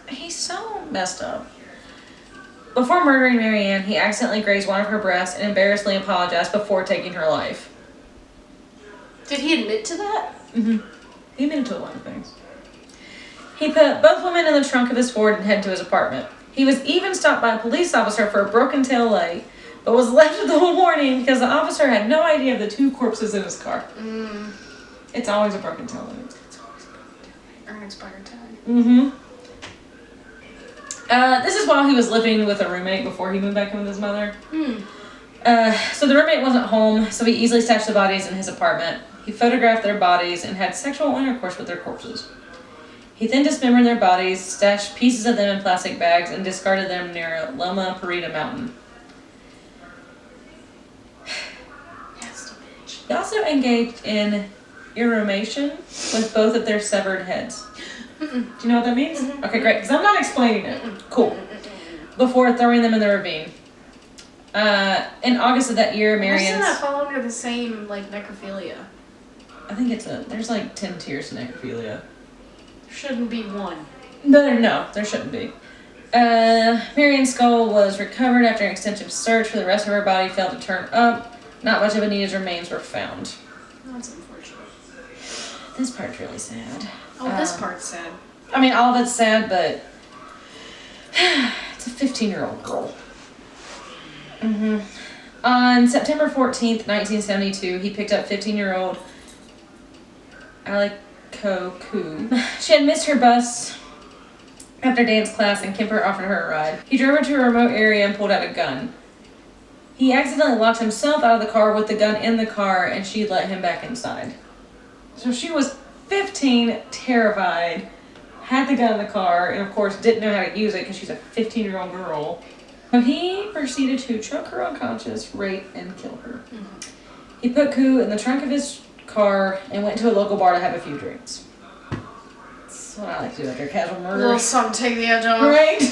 he's so messed up. Before murdering Marianne, he accidentally grazed one of her breasts and embarrassingly apologized before taking her life. Did he admit to that? He admitted to a lot of things. He put both women in the trunk of his Ford and headed to his apartment. He was even stopped by a police officer for a broken tail light, but was left with the warning because the officer had no idea of the 2 corpses in his car. It's always a broken tail light. Or an expired tag. This is while he was living with a roommate before he moved back in with his mother. So the roommate wasn't home, so he easily stashed the bodies in his apartment. He photographed their bodies and had sexual intercourse with their corpses. He then dismembered their bodies, stashed pieces of them in plastic bags, and discarded them near Loma Prieta Mountain. Nasty bitch. He also engaged in eremation with both of their severed heads. Do you know what that means? Okay, great, because I'm not explaining it. Cool. Before throwing them in the ravine. In August of that year, Doesn't Marianne's... that fall under the same, like, necrophilia? I think there's like 10 tiers to necrophilia. There shouldn't be one. No, there shouldn't be. Marianne's skull was recovered after an extensive search for the rest of her body failed to turn up. Not much of Anita's remains were found. That's unfortunate. This part's really sad. Oh, this part's sad. I mean, all of it's sad, but it's a 15-year-old girl. On September 14th, 1972, he picked up 15-year-old Aliko Koo. She had missed her bus after dance class and Kemper offered her a ride. He drove her to a remote area and pulled out a gun. He accidentally locked himself out of the car with the gun in the car and she let him back inside. So she was 15, terrified, had the gun in the car, and of course didn't know how to use it because she's a 15-year-old girl. So he proceeded to choke her unconscious, rape, and kill her. He put Koo in the trunk of his car and went to a local bar to have a few drinks. That's what I like to do after casual A murder. little something to take the edge off. Right?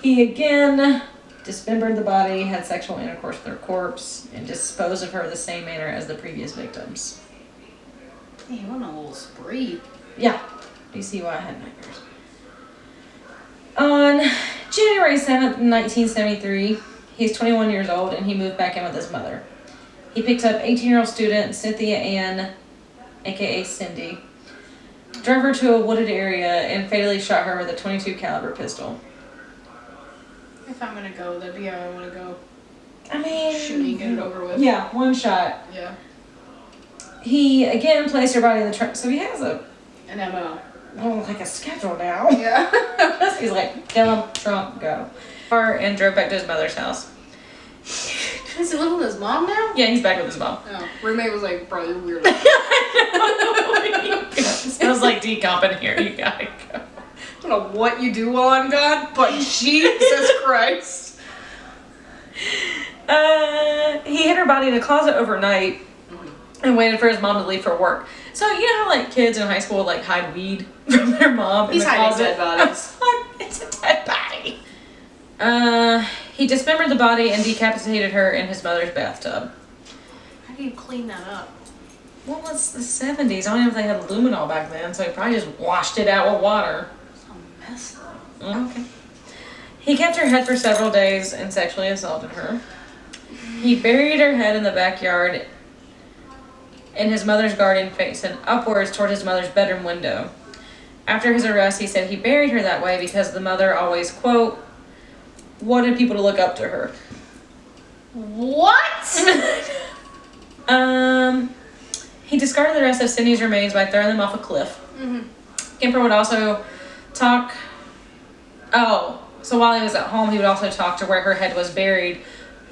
He again dismembered the body, had sexual intercourse with her corpse, and disposed of her the same manner as the previous victims. Hey, what a little spree. Yeah. Do you see why I had nightmares? On January 7th, 1973, he's 21 years old and he moved back in with his mother. He picked up 18-year-old student Cynthia Ann, aka Cindy, drove her to a wooded area and fatally shot her with a .22 caliber pistol. If I'm gonna go, that'd be how I wanna go. I mean... Shooting, get it over with. Yeah, one shot. Yeah. He again placed her body in the trunk, so he has An MO. like a schedule now. Yeah. He's like, kill him, trunk, go. And drove back to his mother's house. Does he live with his mom now? Yeah, he's back with his mom. Oh. Roommate was like, bro, you're weird. It smells like decomp in here, you gotta go. I don't know what you do while I'm gone, but Jesus Christ. He hid her body in a closet overnight and waited for his mom to leave for work. So you know how like kids in high school would like hide weed from their mom He's in the hiding closet? dead bodies. It's a dead body. He dismembered the body and decapitated her in his mother's bathtub. How do you clean that up? Well, it's the 70s. I don't know if they had luminol back then, so he probably just washed it out with water. It's a mess though. Okay. He kept her head for several days and sexually assaulted her. He buried her head in the backyard in his mother's garden, facing upwards toward his mother's bedroom window. After his arrest, he said he buried her that way because the mother always, quote, wanted people to look up to her. What? He discarded the rest of Sydney's remains by throwing them off a cliff. Mm-hmm. Kemper would also talk. Oh, so while he was at home, he would also talk to where her head was buried,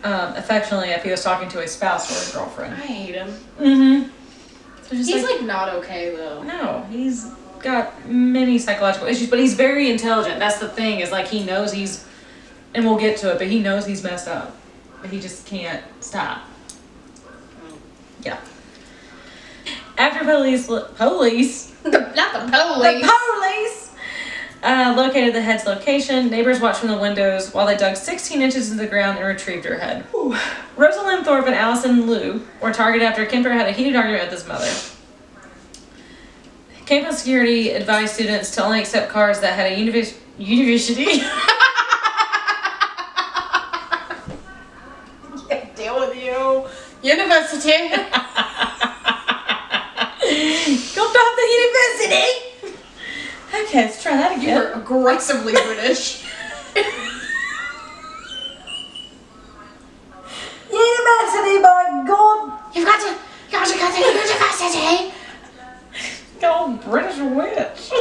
affectionately, if he was talking to a spouse or a girlfriend. I hate him. Mm-hmm. So just He's like not okay though. no, he's got many psychological issues, but he's very intelligent. That's the thing, is like he knows he's, and we'll get to it, but he knows he's messed up, but he just can't stop. Yeah. After police, Not the police. located the head's location, neighbors watched from the windows while they dug 16 inches into the ground and retrieved her head. Ooh. Rosalind Thorpe and Allison Liu were targeted after Kemper had a heated argument with his mother. Campus security advised students to only accept cars that had a university. Can't deal with you. University. Go stop the university! Okay, let's try that again. You're aggressively British. University, by God! You got to go to university. Go British witch.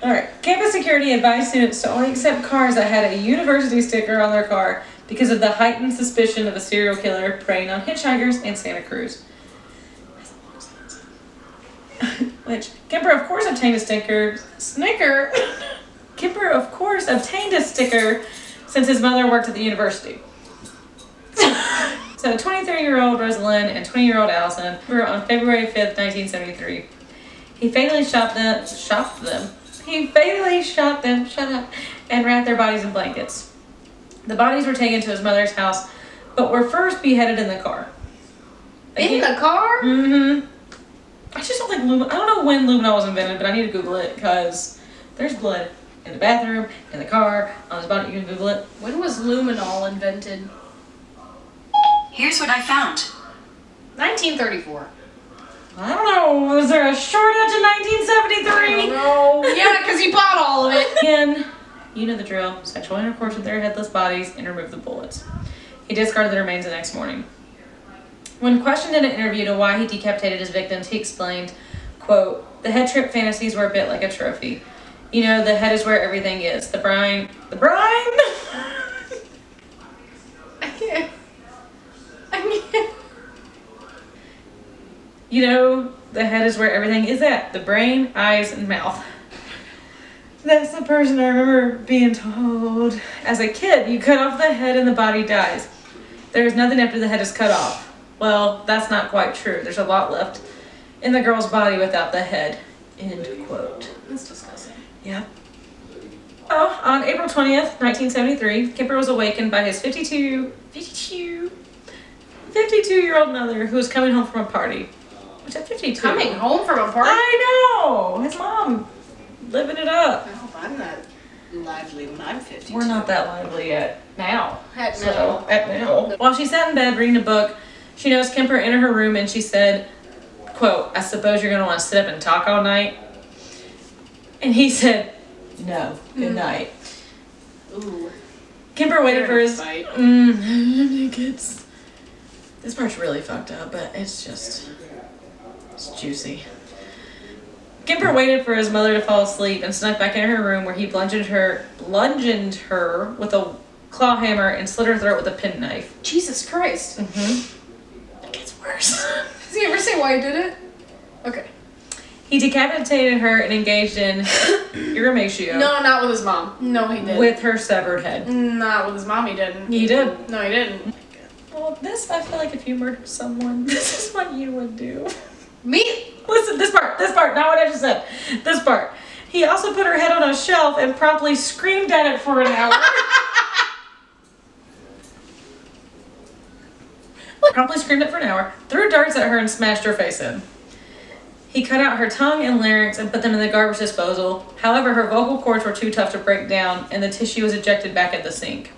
Alright. Campus security advised students to only accept cars that had a university sticker on their car because of the heightened suspicion of a serial killer preying on hitchhikers in Santa Cruz. Which Kemper of course obtained a sticker. Kemper of course obtained a sticker since his mother worked at the university. So 23-year-old Rosalind and 20-year-old Allison were on February 5th, 1973. He fatally shot them, shut up, and wrapped their bodies in blankets. The bodies were taken to his mother's house, but were first beheaded in the car. In the car? Mm-hmm. I just don't think I don't know when luminol was invented, but I need to Google it because there's blood in the bathroom, in the car, on his body. You can Google it. When was luminol invented? Here's what I found. 1934. I don't know. Was there a shortage in 1973? No. Yeah, because you bought all of it. Again, you know the drill. Sexual intercourse with their headless bodies and remove the bullets. He discarded the remains the next morning. When questioned in an interview to why he decapitated his victims, he explained, quote, "The head trip fantasies were a bit like a trophy. You know, the head is where everything is. The brine? I can't. You know, the head is where everything is at. The brain, eyes, and mouth." That's the person I remember being told. As a kid, you cut off the head and the body dies. There is nothing after the head is cut off. Well, that's not quite true. There's a lot left in the girl's body without the head. End quote. That's disgusting. Yeah. Oh, on April 20th, 1973, Kemper was awakened by his 52-year-old mother who was coming home from a party. Which at 52. Coming home from a party? I know! His mom living it up. I hope I'm not lively when I'm 52. We're not that lively yet. Now. At now. At now. While she sat in bed reading a book, she noticed Kemper enter her room and she said, quote, "I suppose you're going to want to sit up and talk all night?" And he said, "No, good night." Ooh. Kemper waited for his... Fight. It's... This part's really fucked up, but it's just... It's juicy. Kemper waited for his mother to fall asleep and snuck back in her room where he bludgeoned her with a claw hammer and slit her throat with a penknife. Jesus Christ. Mm-hmm. It gets worse. Does he ever say why he did it? Okay. He decapitated her and engaged in irrematio No, not with his mom. No, he didn't. with her severed head. Not with his mom, he didn't. He did. No, he didn't. Well, this, I feel like if you murdered someone, this is what you would do. Me? Listen, this part, not what I just said. This part. He also put her head on a shelf and promptly screamed at it for an hour. Promptly screamed at it for an hour, threw darts at her and smashed her face in. He cut out her tongue and larynx and put them in the garbage disposal. However, her vocal cords were too tough to break down and the tissue was ejected back at the sink.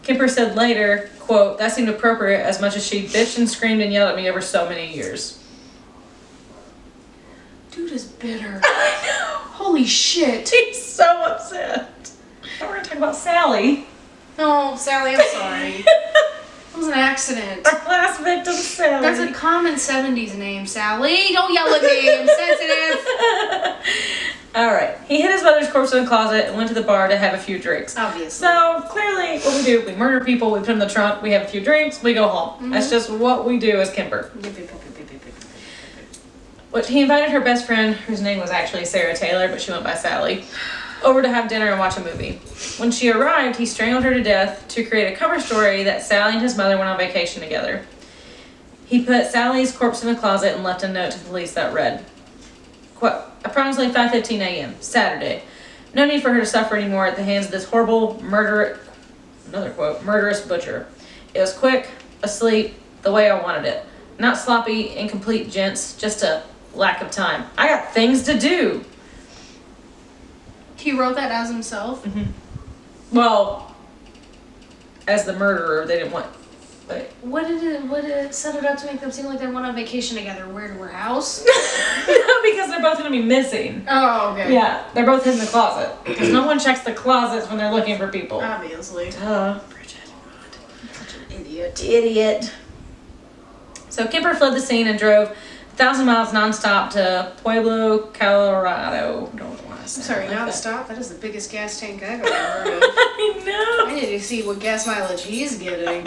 Kemper said later, quote, "That seemed appropriate as much as she bitched and screamed and yelled at me over so many years." Dude is bitter. I know. Holy shit. He's so upset. Now we're gonna talk about Sally. No, Sally, I'm sorry. It was an accident. Our last victim, Sally. That's a common 70s name, Sally. Don't yell at me. I'm sensitive. Alright. He hid his mother's corpse in the closet and went to the bar to have a few drinks. Obviously. So, clearly, what we do, we murder people, we put them in the trunk, we have a few drinks, we go home. Mm-hmm. That's just what we do as Kemper. Which he invited her best friend, whose name was actually Sarah Taylor, but she went by Sally, over to have dinner and watch a movie. When she arrived, he strangled her to death to create a cover story that Sally and his mother went on vacation together. He put Sally's corpse in a closet and left a note to the police that read, quote, "Approximately 5:15 a.m., Saturday. No need for her to suffer anymore at the hands of this horrible, another quote, murderous butcher. It was quick, asleep, the way I wanted it. Not sloppy, incomplete, gents, just a lack of time. I got things to do." He wrote that as himself. Well, as the murderer, they didn't want. But What did it set it up to make them seem like they went on vacation together? Where to her house? no, because they're both gonna be missing. Oh, okay. Yeah, they're both in the closet because no one checks the closets when they're looking for people. Obviously. Duh. Such an idiot. Idiot. So Kemper fled the scene and drove 1,000 miles nonstop to Pueblo, Colorado. Don't want to say I'm sorry, it like now to that. stop. That is the biggest gas tank I've ever heard of. I know. I need to see what gas mileage he's getting.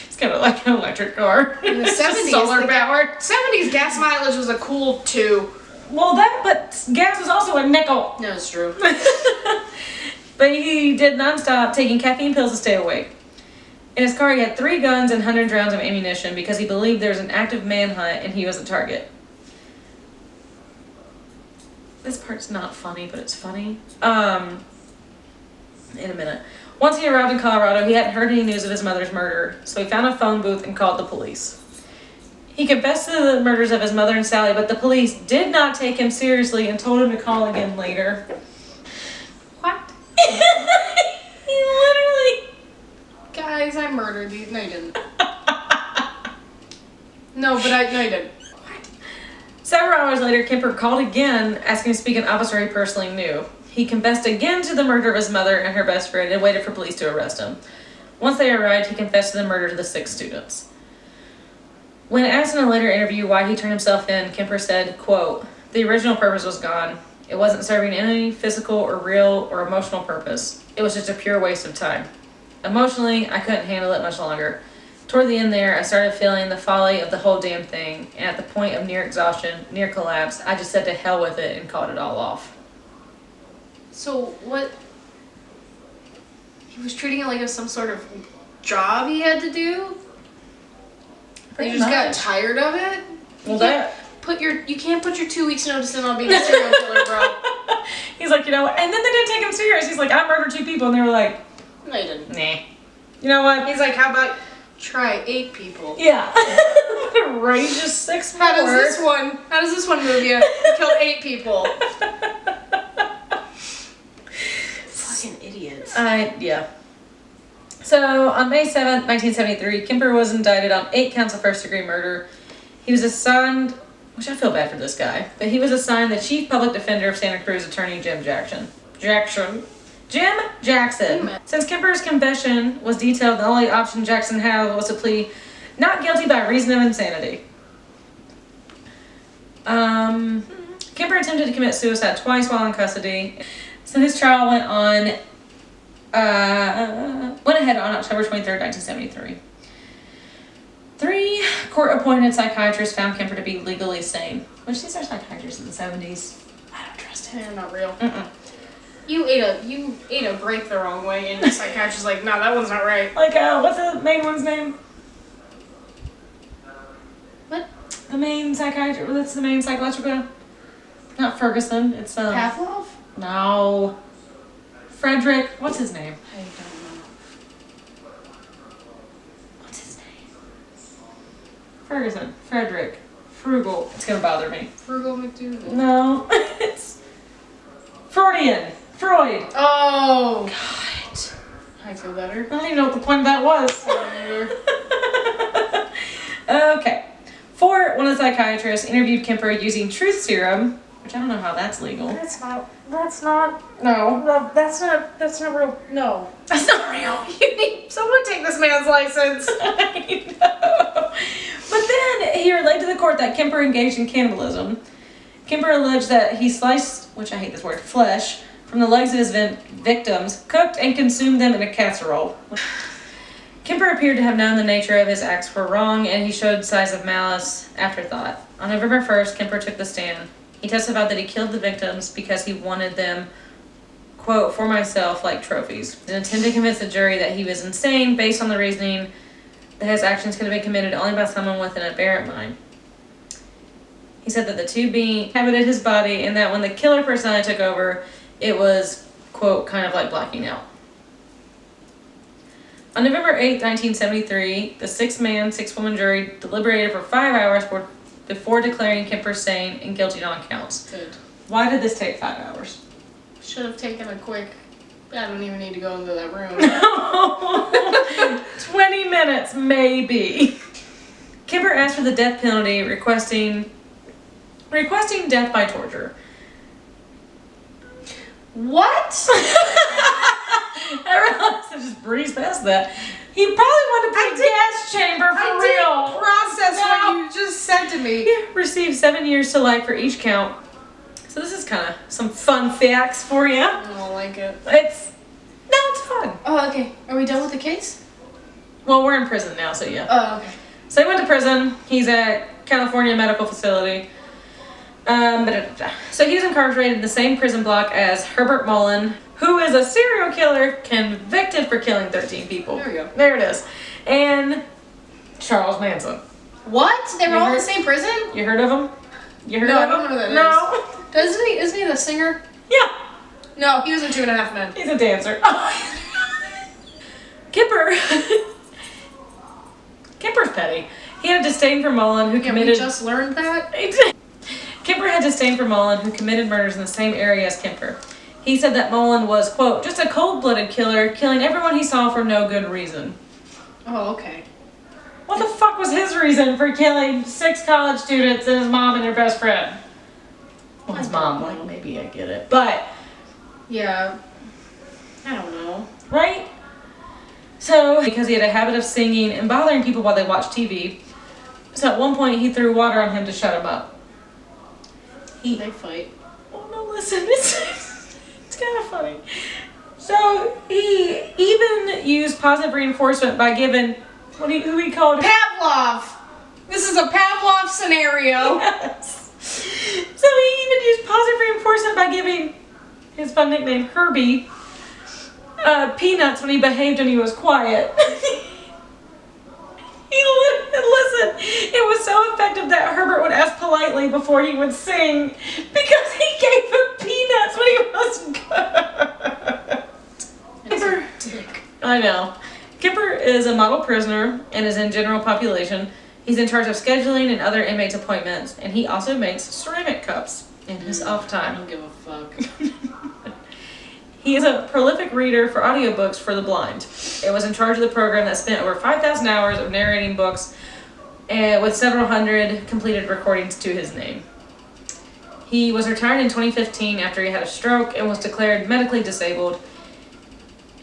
It's kind of like an electric car. In the It's just 70s, solar the powered. 70s gas mileage was a cool 2. Well, but gas was also a nickel. No, it's true. But he did nonstop, taking caffeine pills to stay awake. In his car, he had 3 guns and 100 rounds of ammunition because he believed there was an active manhunt and he was the target. This part's not funny, but it's funny. In a minute. Once he arrived in Colorado, he hadn't heard any news of his mother's murder, so he found a phone booth and called the police. He confessed to the murders of his mother and Sally, but the police did not take him seriously and told him to call again later. What? He literally... Guys, I murdered these. No, you didn't. No, you didn't. Several hours later, Kemper called again, asking to speak to an officer he personally knew. He confessed again to the murder of his mother and her best friend and waited for police to arrest him. Once they arrived, he confessed to the murder of the 6 students. When asked in a later interview why he turned himself in, Kemper said, quote, "The original purpose was gone. It wasn't serving any physical or real or emotional purpose. It was just a pure waste of time. Emotionally, I couldn't handle it much longer. Toward the end there, I started feeling the folly of the whole damn thing, and at the point of near exhaustion, near collapse, I just said to hell with it and called it all off." So, what? He was treating it like it was some sort of job he had to do? Pretty You just got much. tired of it? Well, that... You can't put your 2 weeks notice in on being a serial killer, bro. He's like, you know what? And then they didn't take him serious. He's like, I murdered 2 people. And they were like, No, you didn't. nah. You know what? He's like, how about try 8 people? Yeah. Raise just 6 more. How does this one move you? You killed 8 people. Fucking idiots. Yeah. So, on May 7th, 1973, Kemper was indicted on 8 counts of first-degree murder. He was assigned, which I feel bad for this guy, but he was assigned the Chief Public Defender of Santa Cruz Attorney Jim Jackson. Since Kemper's confession was detailed, the only option Jackson had was to plead not guilty by reason of insanity. Kemper attempted to commit suicide twice while in custody. So his trial went ahead on October 23rd, 1973. 3 court-appointed psychiatrists found Kemper to be legally sane. Which these are psychiatrists in the 70s. I don't trust him. They're not real. Mm-mm. You ate a grape the wrong way, and the psychiatrist's like, no, that one's not right. Like, what's the main one's name? What? The main psychiatrist. That's the main psychological. Not Ferguson. It's Pavlov? No. Frederick. What's his name? I don't know. What's his name? Ferguson. Frederick. Frugal. It's gonna bother me. Frugal McDougal. No. It's Freudian. Freud. Oh! God. I feel better. I don't even know what the point of that was. Okay. One of the psychiatrists interviewed Kemper using truth serum, which I don't know how that's legal. No, that's not real. No. That's not real. You need someone take this man's license. I know. But then he relayed to the court that Kemper engaged in cannibalism. Kemper alleged that he sliced, which I hate this word, flesh from the legs of his victims, cooked and consumed them in a casserole. Kemper appeared to have known the nature of his acts were wrong, and he showed signs of malice afterthought. On November 1st, Kemper took the stand. He testified that he killed the victims because he wanted them, quote, for myself, like trophies, and intended to convince the jury that he was insane based on the reasoning that his actions could have been committed only by someone with an aberrant mind. He said that the two beings inhabited his body and that when the killer personality took over, it was, quote, kind of like blacking out. On November 8, 1973, the 6-man, 6-woman jury deliberated for 5 hours before declaring Kemper sane and guilty on counts. Good. Why did this take 5 hours? Should have taken a quick. I don't even need to go into that room. 20 minutes, maybe. Kemper asked for the death penalty, requesting death by torture. What? I realized I just breezed past that. He probably wanted to put a gas chamber for real. Process No. what you just said to me. He received 7 years to life for each count. So this is kind of some fun facts for you. I don't like it. It's fun. Oh, okay. Are we done with the case? Well, we're in prison now, so yeah. Oh, okay. So he went to prison. He's at California Medical Facility. So he was incarcerated in the same prison block as Herbert Mullen, who is a serial killer convicted for killing 13 people. There we go. There it is. And Charles Manson. What? They were You all in heard- the same prison? You heard of him? You heard No, of I him? don't know who that No. Isn't he the singer? Yeah. No, he was in 2.5 Men. He's a dancer. Kemper's petty. He had a disdain for Mullen, who Yeah, we committed. just learned that. Kemper had disdain for Mullen, who committed murders in the same area as Kemper. He said that Mullen was, quote, just a cold-blooded killer, killing everyone he saw for no good reason. Oh, okay. What the fuck was his reason for killing 6 college students and his mom and their best friend? Well, his mom, like, maybe I get it. But, Yeah. I don't know. right? So, because he had a habit of singing and bothering people while they watched TV, so at one point he threw water on him to shut him up. They fight. Oh no, listen, it's kind of funny. So, he even used positive reinforcement by giving, who he called Pavlov! This is a Pavlov scenario. Yes. So he even used positive reinforcement by giving his fun nickname Herbie peanuts when he behaved and he was quiet. Listen, it was so effective that Herbert would ask politely before he would sing because he gave him peanuts when he was good. It's a dick. I know. Kemper is a model prisoner and is in general population. He's in charge of scheduling and other inmates' appointments, and he also makes ceramic cups in his off I time. don't give a fuck. He is a prolific reader for audiobooks for the blind. It was in charge of the program that spent over 5,000 hours of narrating books with several hundred completed recordings to his name. He was retired in 2015 after he had a stroke and was declared medically disabled.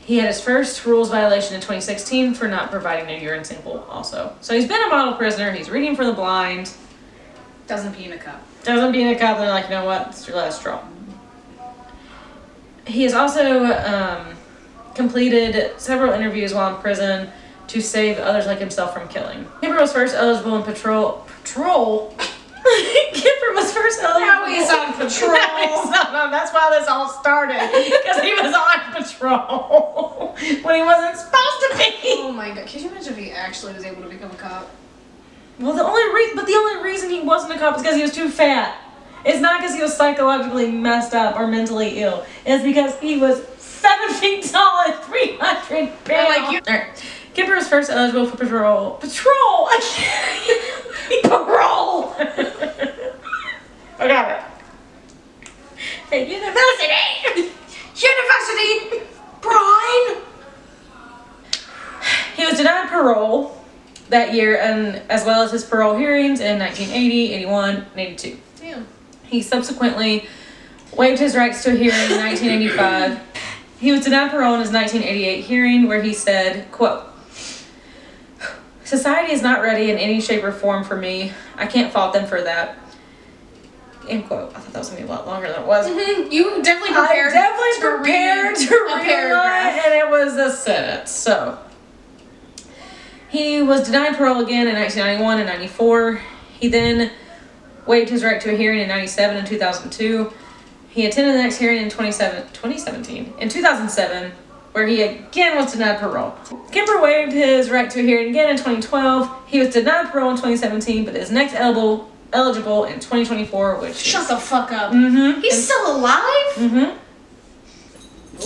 He had his first rules violation in 2016 for not providing a urine sample also. So he's been a model prisoner, he's reading for the blind, Doesn't pee in a cup. doesn't be in a cup, and they're like, you know what, it's your last straw. He has also completed several interviews while in prison to save others like himself from killing. Kemper was first eligible in patrol Kemper was first eligible. Now he's on patrol. That's why this all started. Because he was on patrol when he wasn't supposed to be. Oh my god! Can you imagine if he actually was able to become a cop? Well, the only reason he wasn't a cop is because he was too fat. It's not because he was psychologically messed up or mentally ill. It's because he was 7 feet tall and 300 pounds. Like All right. Kemper was first eligible for patrol. Patrol! I can't. Parole! I got it. At university! University, Brian. He was denied parole that year, and as well as his parole hearings in 1980, 81, and 82. Damn. He subsequently waived his rights to a hearing in 1985. He was denied parole in his 1988 hearing where he said, quote, "Society is not ready in any shape or form for me. I can't fault them for that." End quote. I thought that was going to be a lot longer than it was. You definitely prepared. I definitely prepared to a read paragraph. it, and it was a sentence. So, he was denied parole again in 1991 and 94. He then waived his right to a hearing in 97 and 2002. He attended the next hearing in 2017. In 2007, where he again was denied parole. Kemper waived his right to a hearing again in 2012. He was denied parole in 2017, but is next eligible in 2024, which Shut the fuck up. Mm-hmm. He's still alive? Mm-hmm.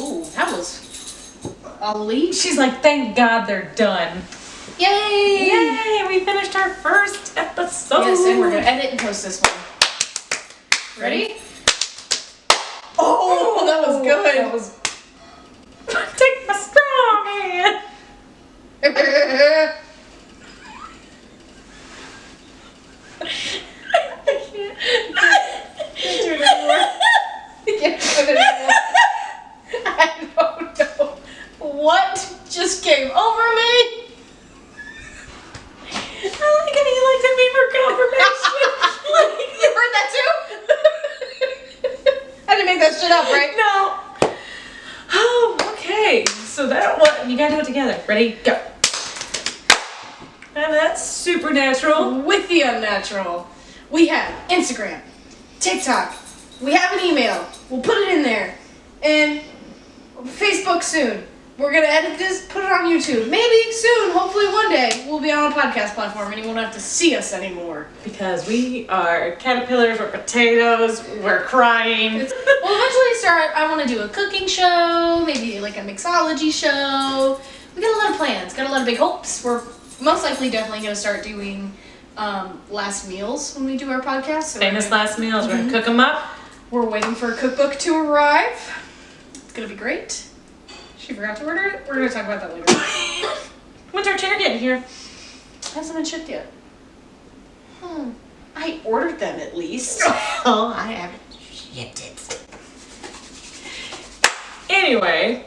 Ooh, that was a leap. She's like, thank God they're done. Yay! Yay! We finished our first episode. Yes, and we're gonna edit and post this one. Ready? Oh, that was good. That was. Take my strong hand. I don't know what just came over me. I like it. He likes to be for confirmation. You heard that too? I didn't make that shit up, right? No. Oh, okay. So that what you gotta do it together. Ready? Go. And that's supernatural. With the Unnatural, we have Instagram, TikTok, we have an email, we'll put it in there, and Facebook soon. We're gonna edit this, put it on YouTube. Maybe soon, hopefully one day, we'll be on a podcast platform and you won't have to see us anymore. Because we are caterpillars, we're potatoes, we're crying. We'll eventually start, I wanna do a cooking show, maybe like a mixology show. We got a lot of plans, got a lot of big hopes. We're most likely definitely gonna start doing last meals when we do our podcast. So Famous last meals, we're gonna cook them up. we're waiting for a cookbook to arrive. It's gonna be great. She forgot to order it. We're gonna talk about that later. When's our chair getting here? Hasn't been shipped yet. I ordered them at least. Oh, I haven't shipped it. Anyway.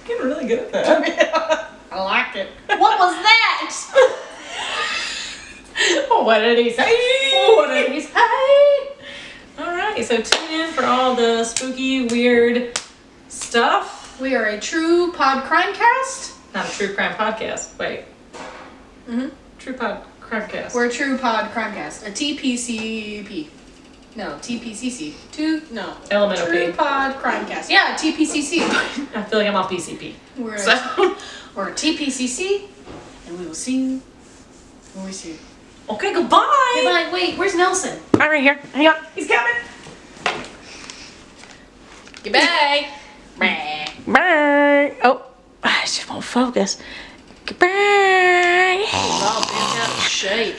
Getting really good at that. I like it. What was that? What did he say? What did he say? Alright, so tune in for all the spooky, weird stuff. We are a true pod crime cast. Not a true crime podcast. Wait. Mm-hmm. True pod crime cast. We're a true pod crime cast. A TPCP. No, TPCC. Elemental True P. pod crime cast. Yeah, TPCC. I feel like I'm on PCP. We're a, So. we're a TPCC, and we will see you when we see you. Okay, goodbye. Goodbye. Wait, where's Nelson? I'm right here. Hang on. He's coming. Goodbye. Bye. Oh, I just won't focus. Goodbye. All bent out of shape.